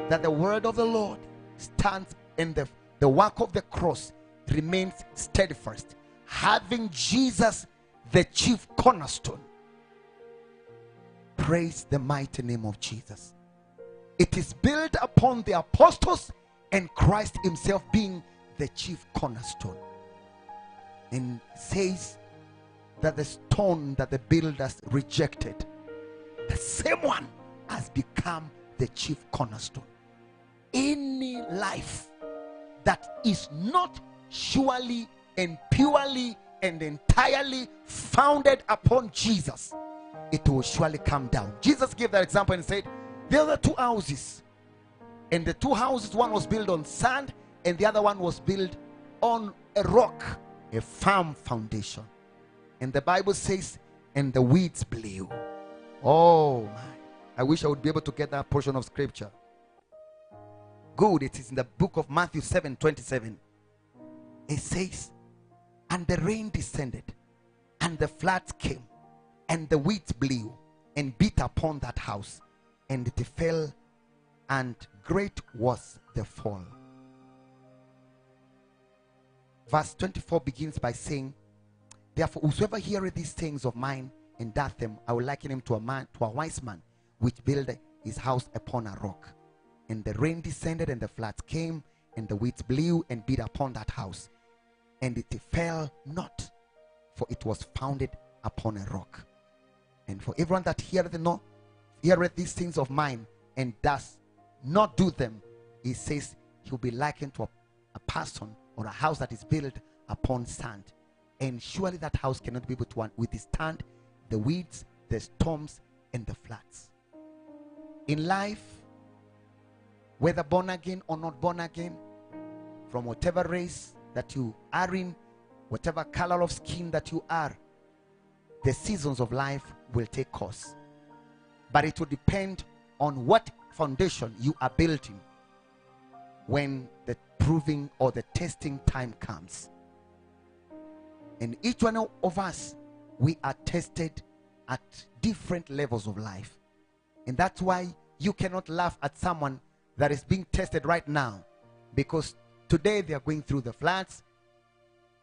the word of the Lord stands, and the work of the cross remains steadfast, having Jesus the chief cornerstone. Praise the mighty name of Jesus. It is built upon the apostles and Christ himself being the chief cornerstone. And says that the stone that the builders rejected, the same one has become the chief cornerstone. Any life that is not surely and purely and entirely founded upon Jesus, it will surely come down. Jesus gave that example and said, there were two houses, and the two houses, one was built on sand and the other one was built on a rock, a firm foundation. And the Bible says, and the weeds blew. Oh my, I wish I would be able to get that portion of scripture. Good, it is in the book of Matthew 7:27. It says, and the rain descended, and the floods came, and the weeds blew and beat upon that house, and it fell, and great was the fall. Verse 24 begins by saying, therefore whosoever heareth these things of mine and doth them, I will liken him to a wise man, which built his house upon a rock. And the rain descended, and the floods came, and the winds blew and beat upon that house, and it fell not, for it was founded upon a rock. And for everyone that heareth these things of mine and does not do them, he says he will be likened to a person or a house that is built upon sand. And surely that house cannot be able to withstand the weeds, the storms, and the floods. In life, whether born again or not born again, from whatever race that you are in, whatever color of skin that you are, the seasons of life will take course. But it will depend on what foundation you are building when the proving or the testing time comes. And each one of us, we are tested at different levels of life. And that's why you cannot laugh at someone that is being tested right now, because today they are going through the floods,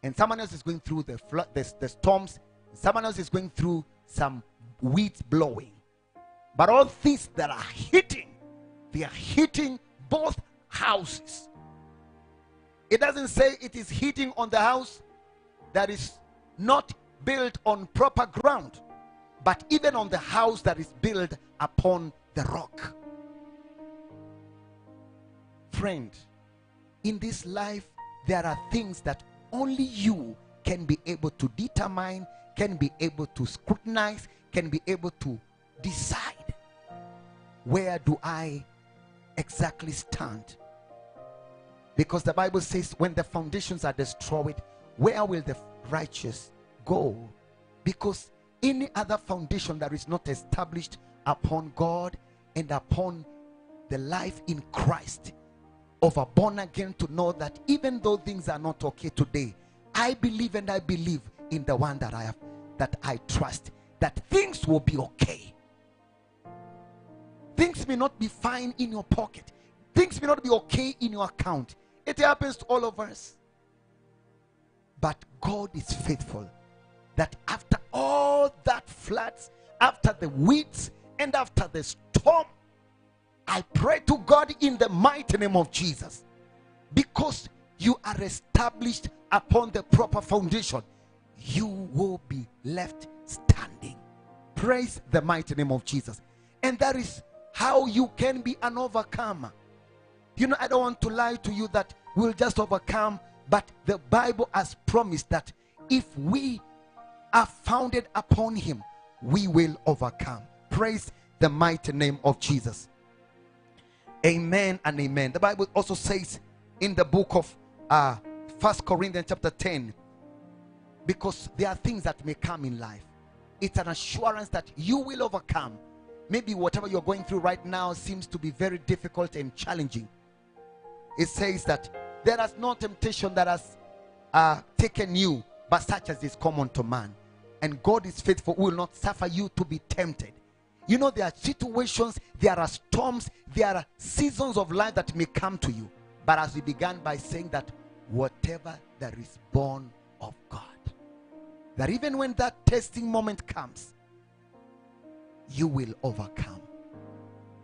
and someone else is going through the storms, someone else is going through some weeds blowing. But all these that are hitting, they are hitting both houses. It doesn't say it is hitting on the house that is not built on proper ground, but even on the house that is built upon the rock. Friend, in this life, there are things that only you can be able to determine, can be able to scrutinize, can be able to decide. Where do I exactly stand? Because the Bible says, when the foundations are destroyed, where will the righteous go? Because any other foundation that is not established upon God and upon the life in Christ of a born again, to know that even though things are not okay today, I believe, and I believe in the one that I trust, that things will be okay. Things may not be fine in your pocket. Things may not be okay in your account. It happens to all of us. But God is faithful, that after all that floods, after the weeds, and after the storm, I pray to God in the mighty name of Jesus, because you are established upon the proper foundation, you will be left standing. Praise the mighty name of Jesus. And that is how you can be an overcomer. You know, I don't want to lie to you that we'll just overcome, but the Bible has promised that if we are founded upon him, we will overcome. Praise the mighty name of Jesus. Amen and amen. The Bible also says in the book of 1 Corinthians chapter 10, because there are things that may come in life, it's an assurance that you will overcome. Maybe whatever you're going through right now seems to be very difficult and challenging. It says that there is no temptation that has taken you, but such as is common to man. And God is faithful, will not suffer you to be tempted. You know, there are situations, there are storms, there are seasons of life that may come to you. But as we began by saying that whatever that is born of God, that even when that testing moment comes, you will overcome.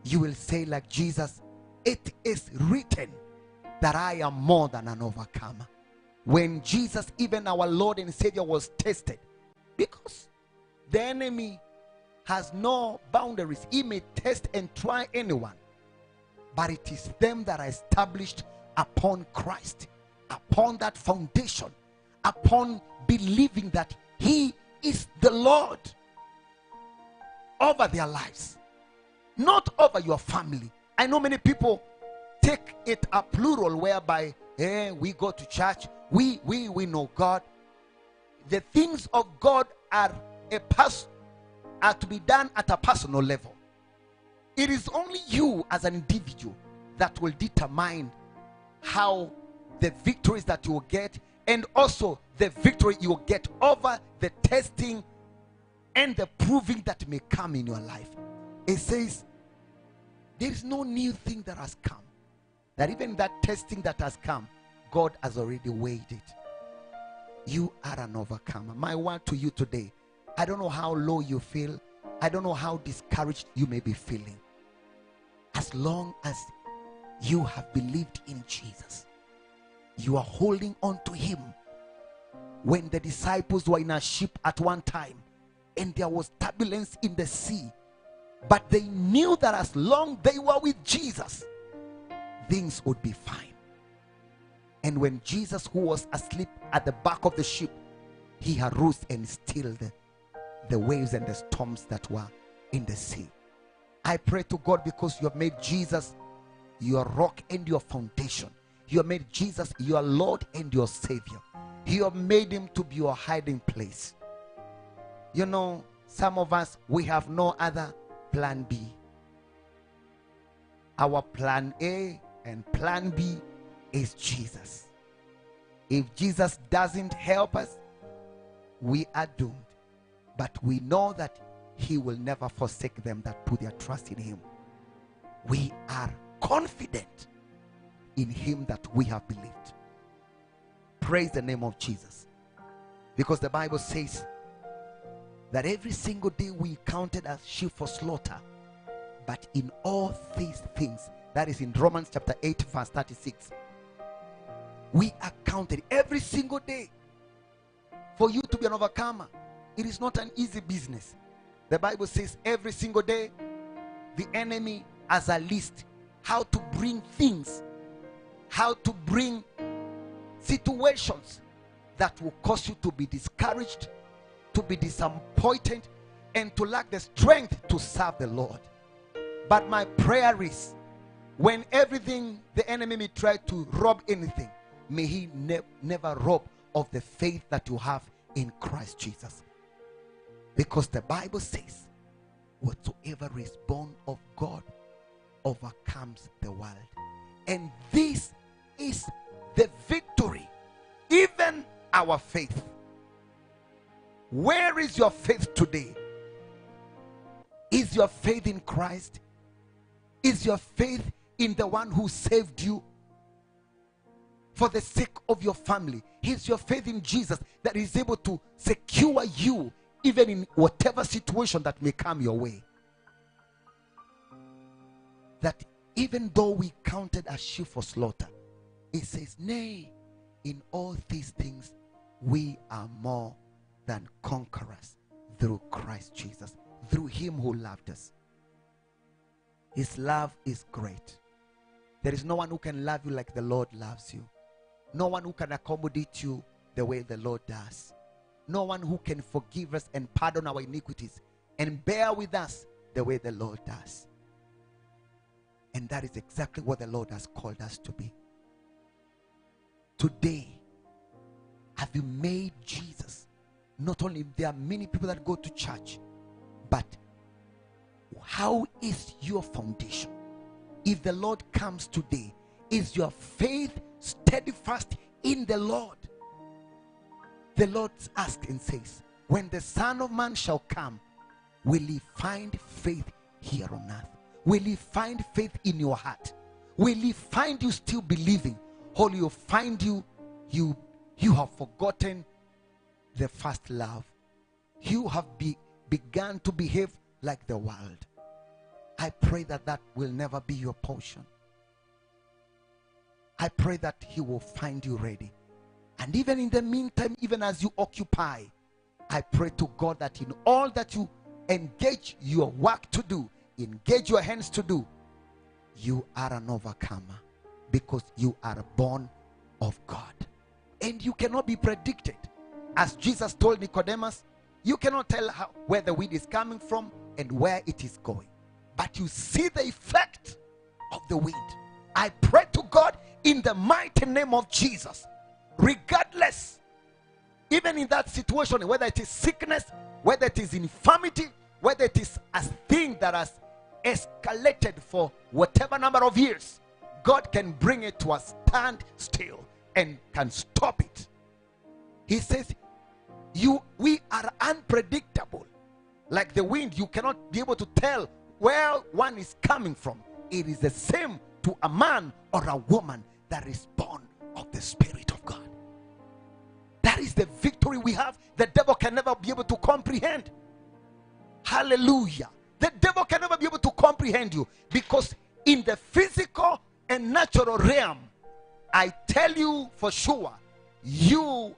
You will say like Jesus, it is written that I am more than an overcomer. When Jesus, even our Lord and Savior, was tested, because the enemy has no boundaries. He may test and try anyone, but it is them that are established upon Christ, upon that foundation, upon believing that he is the Lord over their lives, not over your family. I know many people take it a plural, whereby we go to church, we know God. The things of God are to be done at a personal level. It is only you as an individual that will determine how the victories that you will get, and also the victory you will get over the testing and the proving that may come in your life. It says there is no new thing that has come, that even that testing that has come, God has already weighed it. You are an overcomer. My word to you today, I don't know how low you feel, I don't know how discouraged you may be feeling. As long as you have believed in Jesus, you are holding on to him. When the disciples were in a ship at one time and there was turbulence in the sea, but they knew that as long they were with Jesus, things would be fine. And when Jesus, who was asleep at the back of the ship, he arose and stilled the waves and the storms that were in the sea. I pray to God, because you have made Jesus your rock and your foundation. You have made Jesus your Lord and your Savior. You have made him to be your hiding place. You know, some of us, we have no other plan B. Our plan A and plan B is Jesus. If Jesus doesn't help us, we are doomed. But we know that he will never forsake them that put their trust in him. We are confident in him that we have believed. Praise the name of Jesus. Because the Bible says that every single day we counted as sheep for slaughter, but in all these things, that is in Romans chapter 8 verse 36, we are counted every single day. For you to be an overcomer, it is not an easy business. The Bible says every single day the enemy has a list how to bring things, how to bring situations that will cause you to be discouraged, to be disappointed, and to lack the strength to serve the Lord. But my prayer is, when everything the enemy may try to rob anything, may he never rob of the faith that you have in Christ Jesus. Because the Bible says, whatsoever is born of God overcomes the world. And this is the victory, even our faith. Where is your faith today? Is your faith in Christ? Is your faith in the one who saved you for the sake of your family. It's your faith in Jesus that is able to secure you even in whatever situation that may come your way. That even though we counted as sheep for slaughter, it says, nay, in all these things we are more than conquerors through Christ Jesus, through him who loved us. His love is great. There is no one who can love you like the Lord loves you. No one who can accommodate you the way the Lord does. No one who can forgive us and pardon our iniquities and bear with us the way the Lord does. And that is exactly what the Lord has called us to be. Today, have you made Jesus? Not only there are many people that go to church, but how is your foundation? If the Lord comes today, is your faith steadfast in the Lord? The Lord asks and says, when the Son of Man shall come, will he find faith here on earth? Will he find faith in your heart? Will he find you still believing? Or will he find you have forgotten the first love? You have begun to behave like the world. I pray that that will never be your portion. I pray that he will find you ready. And even in the meantime, even as you occupy, I pray to God that in all that you engage your work to do, engage your hands to do, you are an overcomer because you are born of God. And you cannot be predicted. As Jesus told Nicodemus, you cannot tell where the wind is coming from and where it is going. But you see the effect of the wind. I pray to God in the mighty name of Jesus, regardless, even in that situation, whether it is sickness, whether it is infirmity, whether it is a thing that has escalated for whatever number of years, God can bring it to a standstill and can stop it. He says, we are unpredictable. Like the wind, you cannot be able to tell where one is coming from. It is the same to a man or a woman that is born of the Spirit of God. That is the victory we have. The devil can never be able to comprehend. Hallelujah. The devil can never be able to comprehend you, because in the physical and natural realm, I tell you for sure, you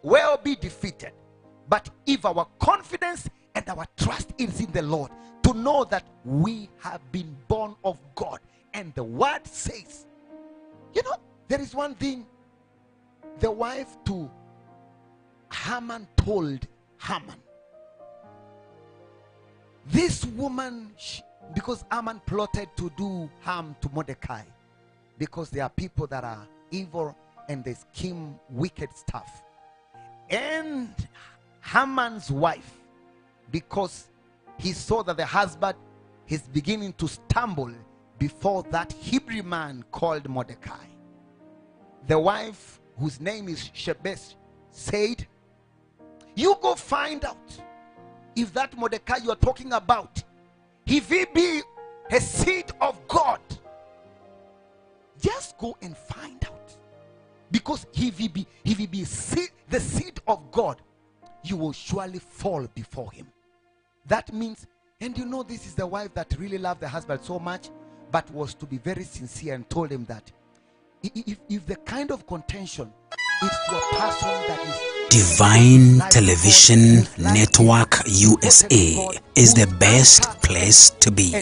will be defeated. But if our confidence and our trust is in the Lord, to know that we have been born of God, and the word says, there is one thing the wife to Haman told Haman. This woman, because Haman plotted to do harm to Mordecai, because there are people that are evil and they scheme wicked stuff. And Haman's wife, because he saw that the husband is beginning to stumble before that Hebrew man called Mordecai. The wife, whose name is Shebesh, said, you go find out if that Mordecai you're talking about, if he be a seed of God. Just go and find out. Because if he be the seed of God, you will surely fall before him. That means, and this is the wife that really loved the husband so much, but was to be very sincere and told him that if the kind of contention is to a person that is Divine Television Network USA is the best place to be.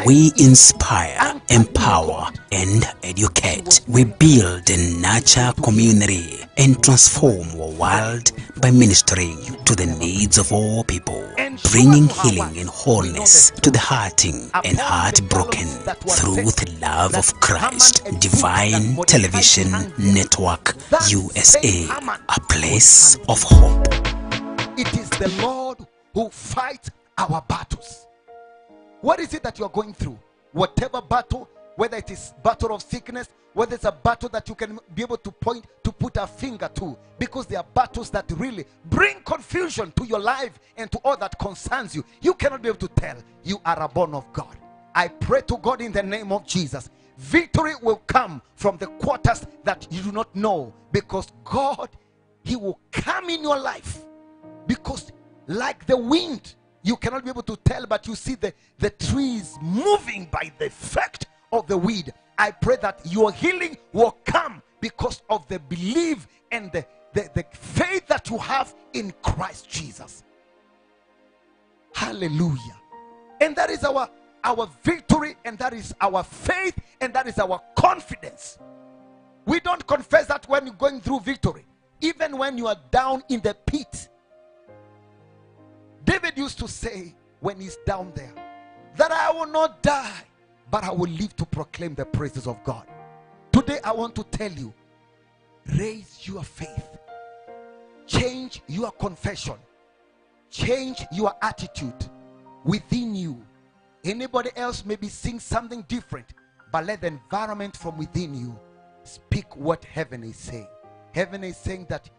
We inspire, empower, and educate. We build and nurture community and transform our world by ministering to the needs of all people, bringing healing and wholeness to the hurting and heartbroken through the love of Christ. Divine Television Network USA, a place of hope. It is the Lord who fights our battles. What is it that you're going through? Whatever battle, whether it is battle of sickness, whether it's a battle that you can be able to point to, put a finger to, because there are battles that really bring confusion to your life and to all that concerns you. You cannot be able to tell. You are a born of God. I pray to God in the name of Jesus, Victory will come from the quarters that you do not know, because God, he will come in your life. Because like the wind, you cannot be able to tell, but you see the trees moving by the effect of the wind. I pray that your healing will come because of the belief and the faith that you have in Christ Jesus. Hallelujah. And that is our victory, and that is our faith, and that is our confidence. We don't confess that when you're going through victory, even when you are down in the pit. David used to say when he's down there, that I will not die, but I will live to proclaim the praises of God. Today I want to tell you, raise your faith, change your confession, change your attitude within you. Anybody else may be seeing something different, but let the environment from within you speak what heaven is saying. Heaven is saying that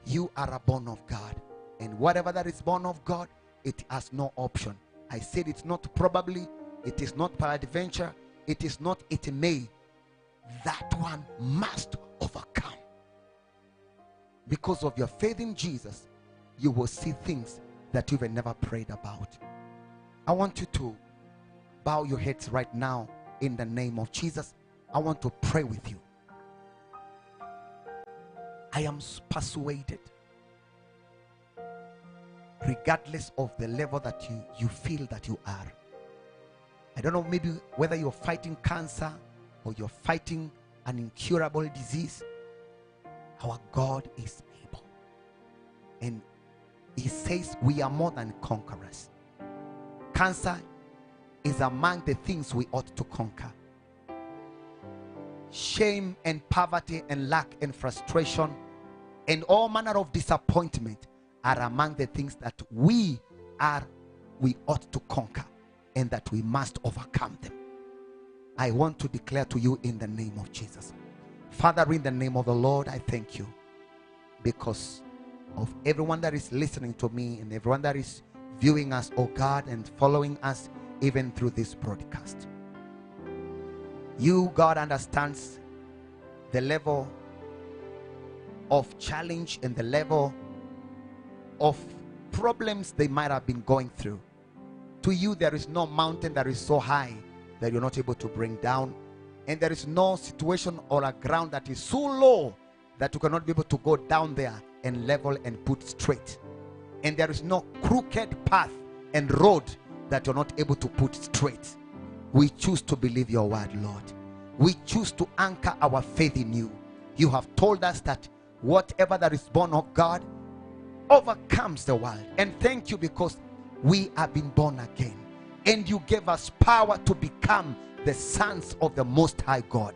you are a born of God, and whatever that is born of God, it has no option. I said it's not probably, it is not peradventure, it is not it may. That one must overcome. Because of your faith in Jesus, you will see things that you've never prayed about. I want you to bow your heads right now in the name of Jesus. I want to pray with you. I am persuaded, regardless of the level that you feel that you are. I don't know, maybe whether you're fighting cancer or you're fighting an incurable disease. Our God is able. And he says we are more than conquerors. Cancer is among the things we ought to conquer. Shame and poverty and lack and frustration and all manner of disappointment are among the things that we ought to conquer, and that we must overcome them. I want to declare to you in the name of Jesus. Father, in the name of the Lord, I thank you because of everyone that is listening to me and everyone that is viewing us, oh God, and following us even through this broadcast. You, God, understands the level of challenge and the level of problems they might have been going through. To you, there is no mountain that is so high that you're not able to bring down, and there is no situation or a ground that is so low that you cannot be able to go down there and level and put straight. And there is no crooked path and road that you're not able to put straight. We choose to believe your word, Lord. We choose to anchor our faith in you. You have told us that whatever that is born of God overcomes the world. And thank you because we have been born again, and you gave us power to become the sons of the Most High God.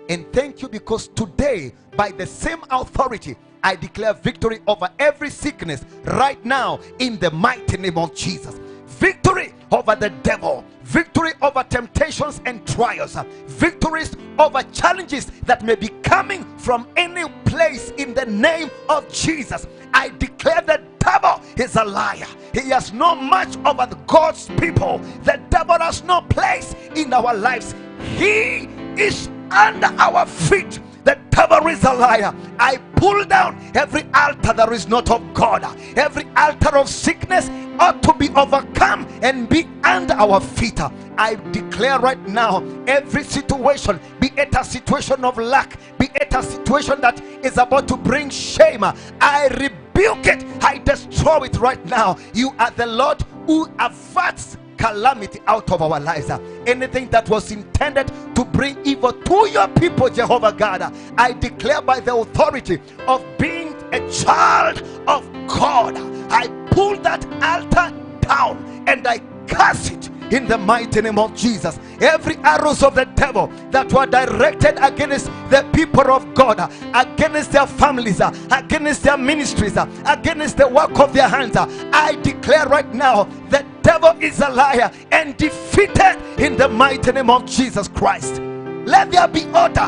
And thank you because today, by the same authority, I declare victory over every sickness right now in the mighty name of Jesus. Victory over the devil, victory over temptations and trials, victories over challenges that may be coming from any place in the name of Jesus. I declare the devil is a liar. He has no match over the God's people. The devil has no place in our lives. He is under our feet. The devil is a liar. I pull down every altar that is not of God. Every altar of sickness ought to be overcome and be under our feet. I declare right now, every situation, be it a situation of lack, be it a situation that is about to bring shame, I rebuke it. I destroy it right now. You are the Lord who averts calamity out of our lives. Anything that was intended to bring evil to your people, Jehovah God, I declare by the authority of being a child of God, I pull that altar down and I curse it in the mighty name of Jesus. Every arrows of the devil that were directed against the people of God, against their families, against their ministries, against the work of their hands, I declare right now the devil is a liar and defeated in the mighty name of Jesus Christ. Let there be order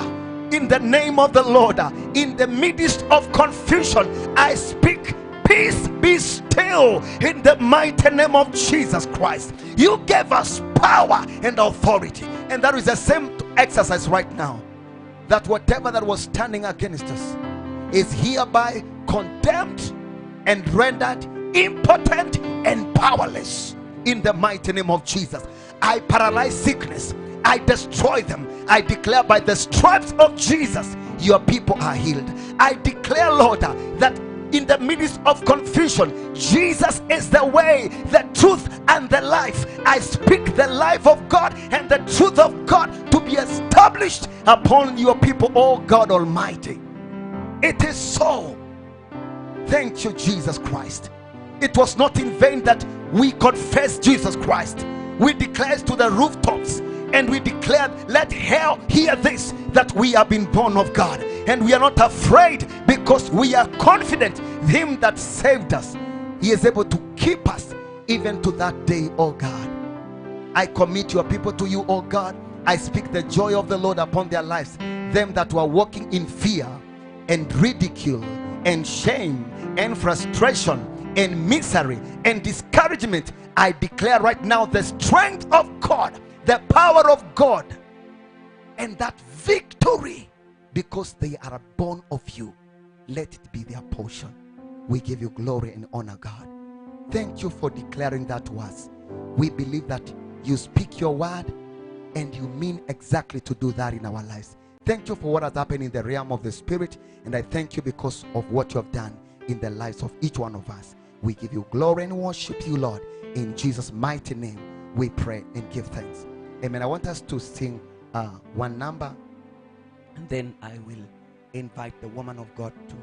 in the name of the Lord. In the midst of confusion, I speak peace, be still in the mighty name of Jesus Christ. You gave us power and authority, and that is the same exercise right now, that whatever that was standing against us is hereby condemned and rendered impotent and powerless in the mighty name of Jesus. I paralyze sickness, I destroy them. I declare by the stripes of Jesus your people are healed. I declare, Lord, that in the midst of confusion, Jesus is the way, the truth, and the life. I speak the life of God and the truth of God to be established upon your people, oh God Almighty. It is so. Thank you, Jesus Christ. It was not in vain that we confessed Jesus Christ. We declared to the rooftops and we declared, let hell hear this, that we have been born of God. And we are not afraid, because we are confident him that saved us, he is able to keep us even to that day, oh God. I commit your people to you, oh God. I speak the joy of the Lord upon their lives. Them that were walking in fear and ridicule and shame and frustration and misery and discouragement, I declare right now the strength of God, the power of God, and that victory, because they are born of you. Let it be their portion. We give you glory and honor, God. Thank you for declaring that to us. We believe that you speak your word and you mean exactly to do that in our lives. Thank you for what has happened in the realm of the spirit, and I thank you because of what you have done in the lives of each one of us. We give you glory and worship you, Lord. In Jesus' mighty name we pray and give thanks. Amen. I want us to sing one number, and then I will invite the woman of God to.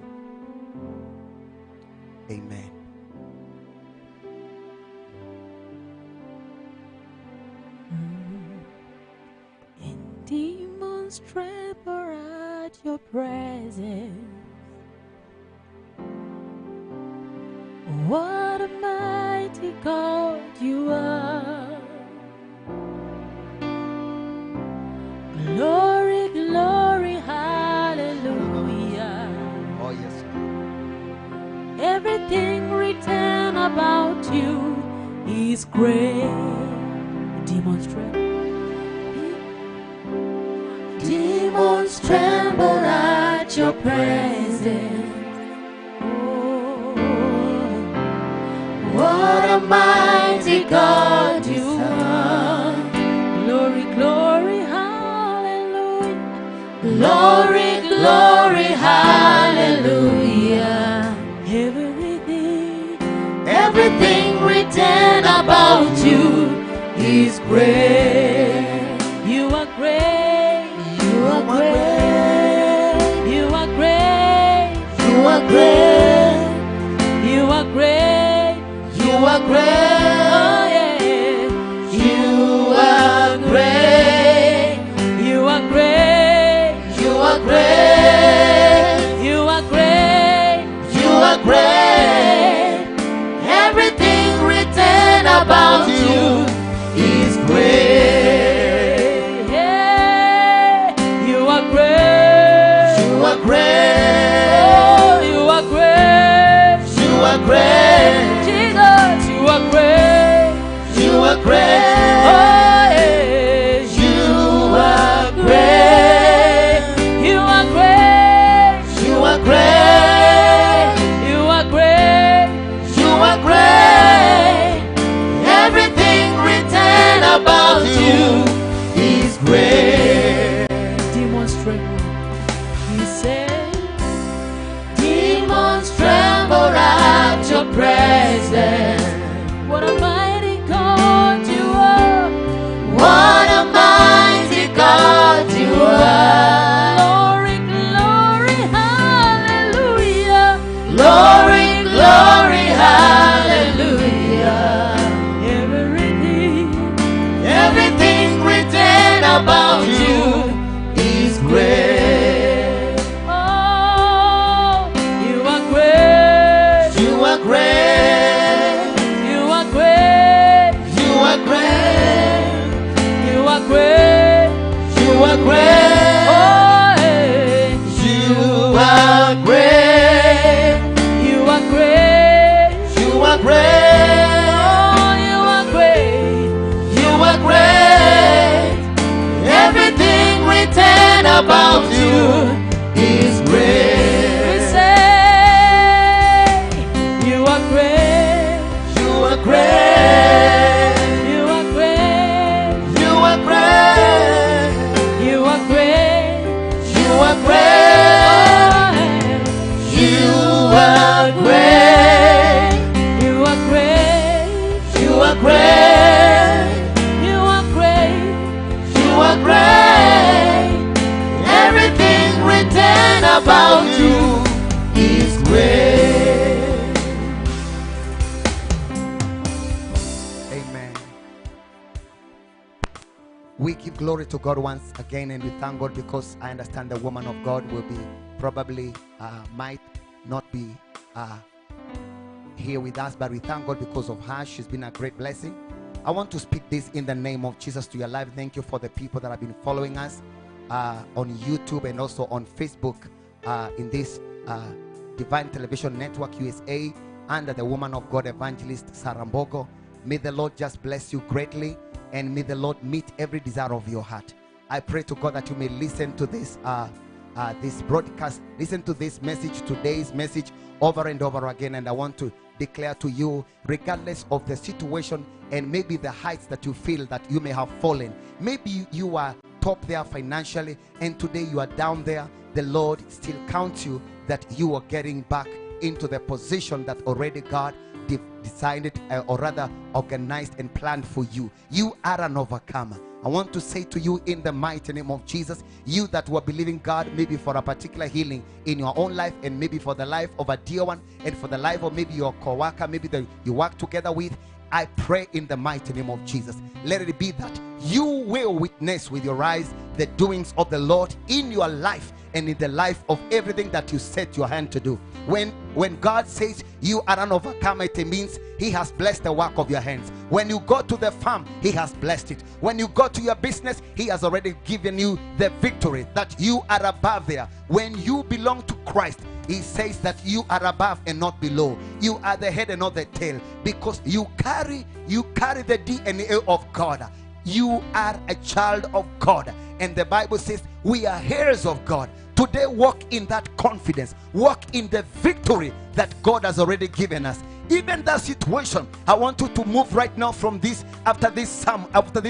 Amen. And demons tremble at your presence. What a mighty God you are. Glory, glory, hallelujah. Oh yes. Everything written about you is great. Demons tremble. Demons tremble at your presence. Oh, what a mighty God you are. Glory, glory, hallelujah. Glory, glory, hallelujah. Everything written about you is great. You are great. You are great. You are great. You are great. You are great. You are great. Oh yeah. You are great. You are great. You are great. You are great. You are great. Everything written about you is great. Yeah. You are great. You are great. Oh, you are great. You are great. Jesus, you are great. You are great. Oh, yeah. You are great. You are great. You are great. You are great. You are great. Everything written about you is great. Demons tremble. He said, demons tremble at your presence. What a mighty God you are. about you is great. Amen. We give glory to God once again, and we thank God because I understand the woman of God will be probably might not be here with us, but we thank God because of her. She's been a great blessing. I want to speak this in the name of Jesus to your life. Thank you for the people that have been following us on YouTube and also on Facebook in this Divine Television Network USA under the woman of God evangelist Sarah Mbogo. May the Lord just bless you greatly, and may the Lord meet every desire of your heart. I pray to God that you may listen to this this broadcast, listen to this message, today's message, over and over again. And I want to declare to you, regardless of the situation and maybe the heights that you feel that you may have fallen, maybe you are top there financially and today you are down there, the Lord still counts you that you are getting back into the position that already God decided or rather organized and planned for you. You are an overcomer. I want to say to you in the mighty name of Jesus, you that were believing God maybe for a particular healing in your own life, and maybe for the life of a dear one, and for the life of maybe your co-worker, maybe that you work together with, I pray in the mighty name of Jesus, let it be that you will witness with your eyes the doings of the Lord in your life and in the life of everything that you set your hand to do. When God says you are an overcomer, it means He has blessed the work of your hands. When you go to the farm, He has blessed it. When you go to your business, He has already given you the victory, that you are above there. When you belong to Christ, He says that you are above and not below. You are the head and not the tail, because you carry the DNA of God. You are a child of God, and the Bible says we are heirs of God. Today, walk in that confidence, walk in the victory that God has already given us. Even that situation, I want you to move right now from this, after this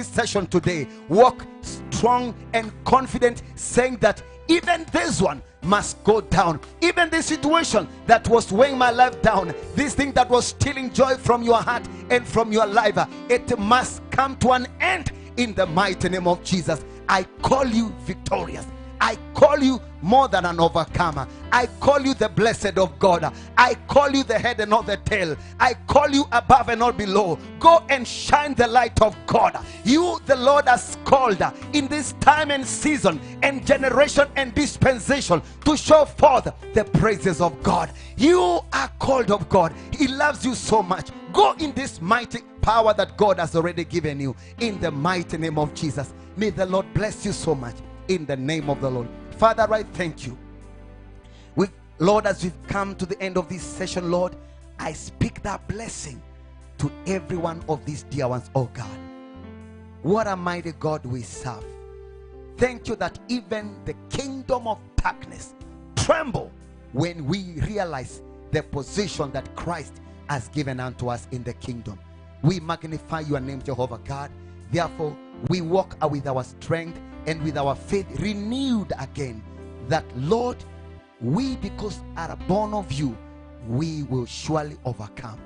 session today, walk strong and confident, saying that even this one must go down. Even this situation that was weighing my life down, this thing that was stealing joy from your heart and from your life, it must come to an end in the mighty name of Jesus. I call you victorious. I call you more than an overcomer. I call you the blessed of God. I call you the head and not the tail. I call you above and not below. Go and shine the light of God. You, the Lord, has called in this time and season and generation and dispensation to show forth the praises of God. You are called of God. He loves you so much. Go in this mighty power that God has already given you in the mighty name of Jesus. May the Lord bless you so much in the name of the Lord. Father, I thank you. Lord, as we've come to the end of this session, Lord, I speak that blessing to every one of these dear ones, oh God. What a mighty God we serve. Thank you that even the kingdom of darkness tremble when we realize the position that Christ has given unto us in the kingdom. We magnify your name, Jehovah God. Therefore, we walk with our strength and with our faith renewed again, that Lord, we, because are born of you, we will surely overcome,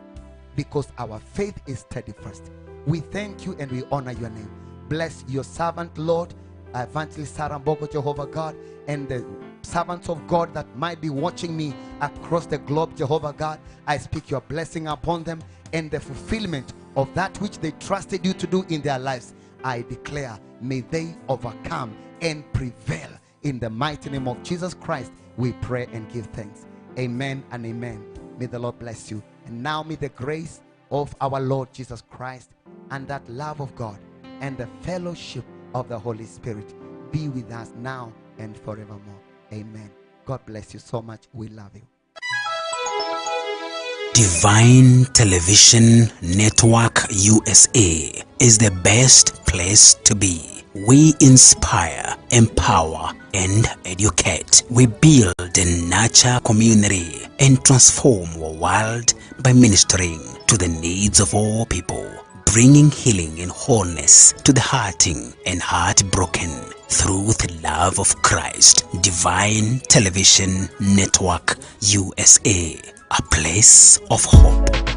because our faith is steady first. We thank you and we honor your name. Bless your servant, Lord, Evangelist Sarah Mbogo, Jehovah God, and the servants of God that might be watching me across the globe, Jehovah God. I speak your blessing upon them and the fulfillment of that which they trusted you to do in their lives. I declare, may they overcome and prevail. In the mighty name of Jesus Christ, we pray and give thanks. Amen and amen. May the Lord bless you. And now may the grace of our Lord Jesus Christ and that love of God and the fellowship of the Holy Spirit be with us now and forevermore. Amen. God bless you so much. We love you. Divine Television Network USA is the best place to be. We inspire, empower, and educate. We build and nurture community and transform our world by ministering to the needs of all people, bringing healing and wholeness to the hurting and heartbroken through the love of Christ. Divine Television Network USA, a place of hope.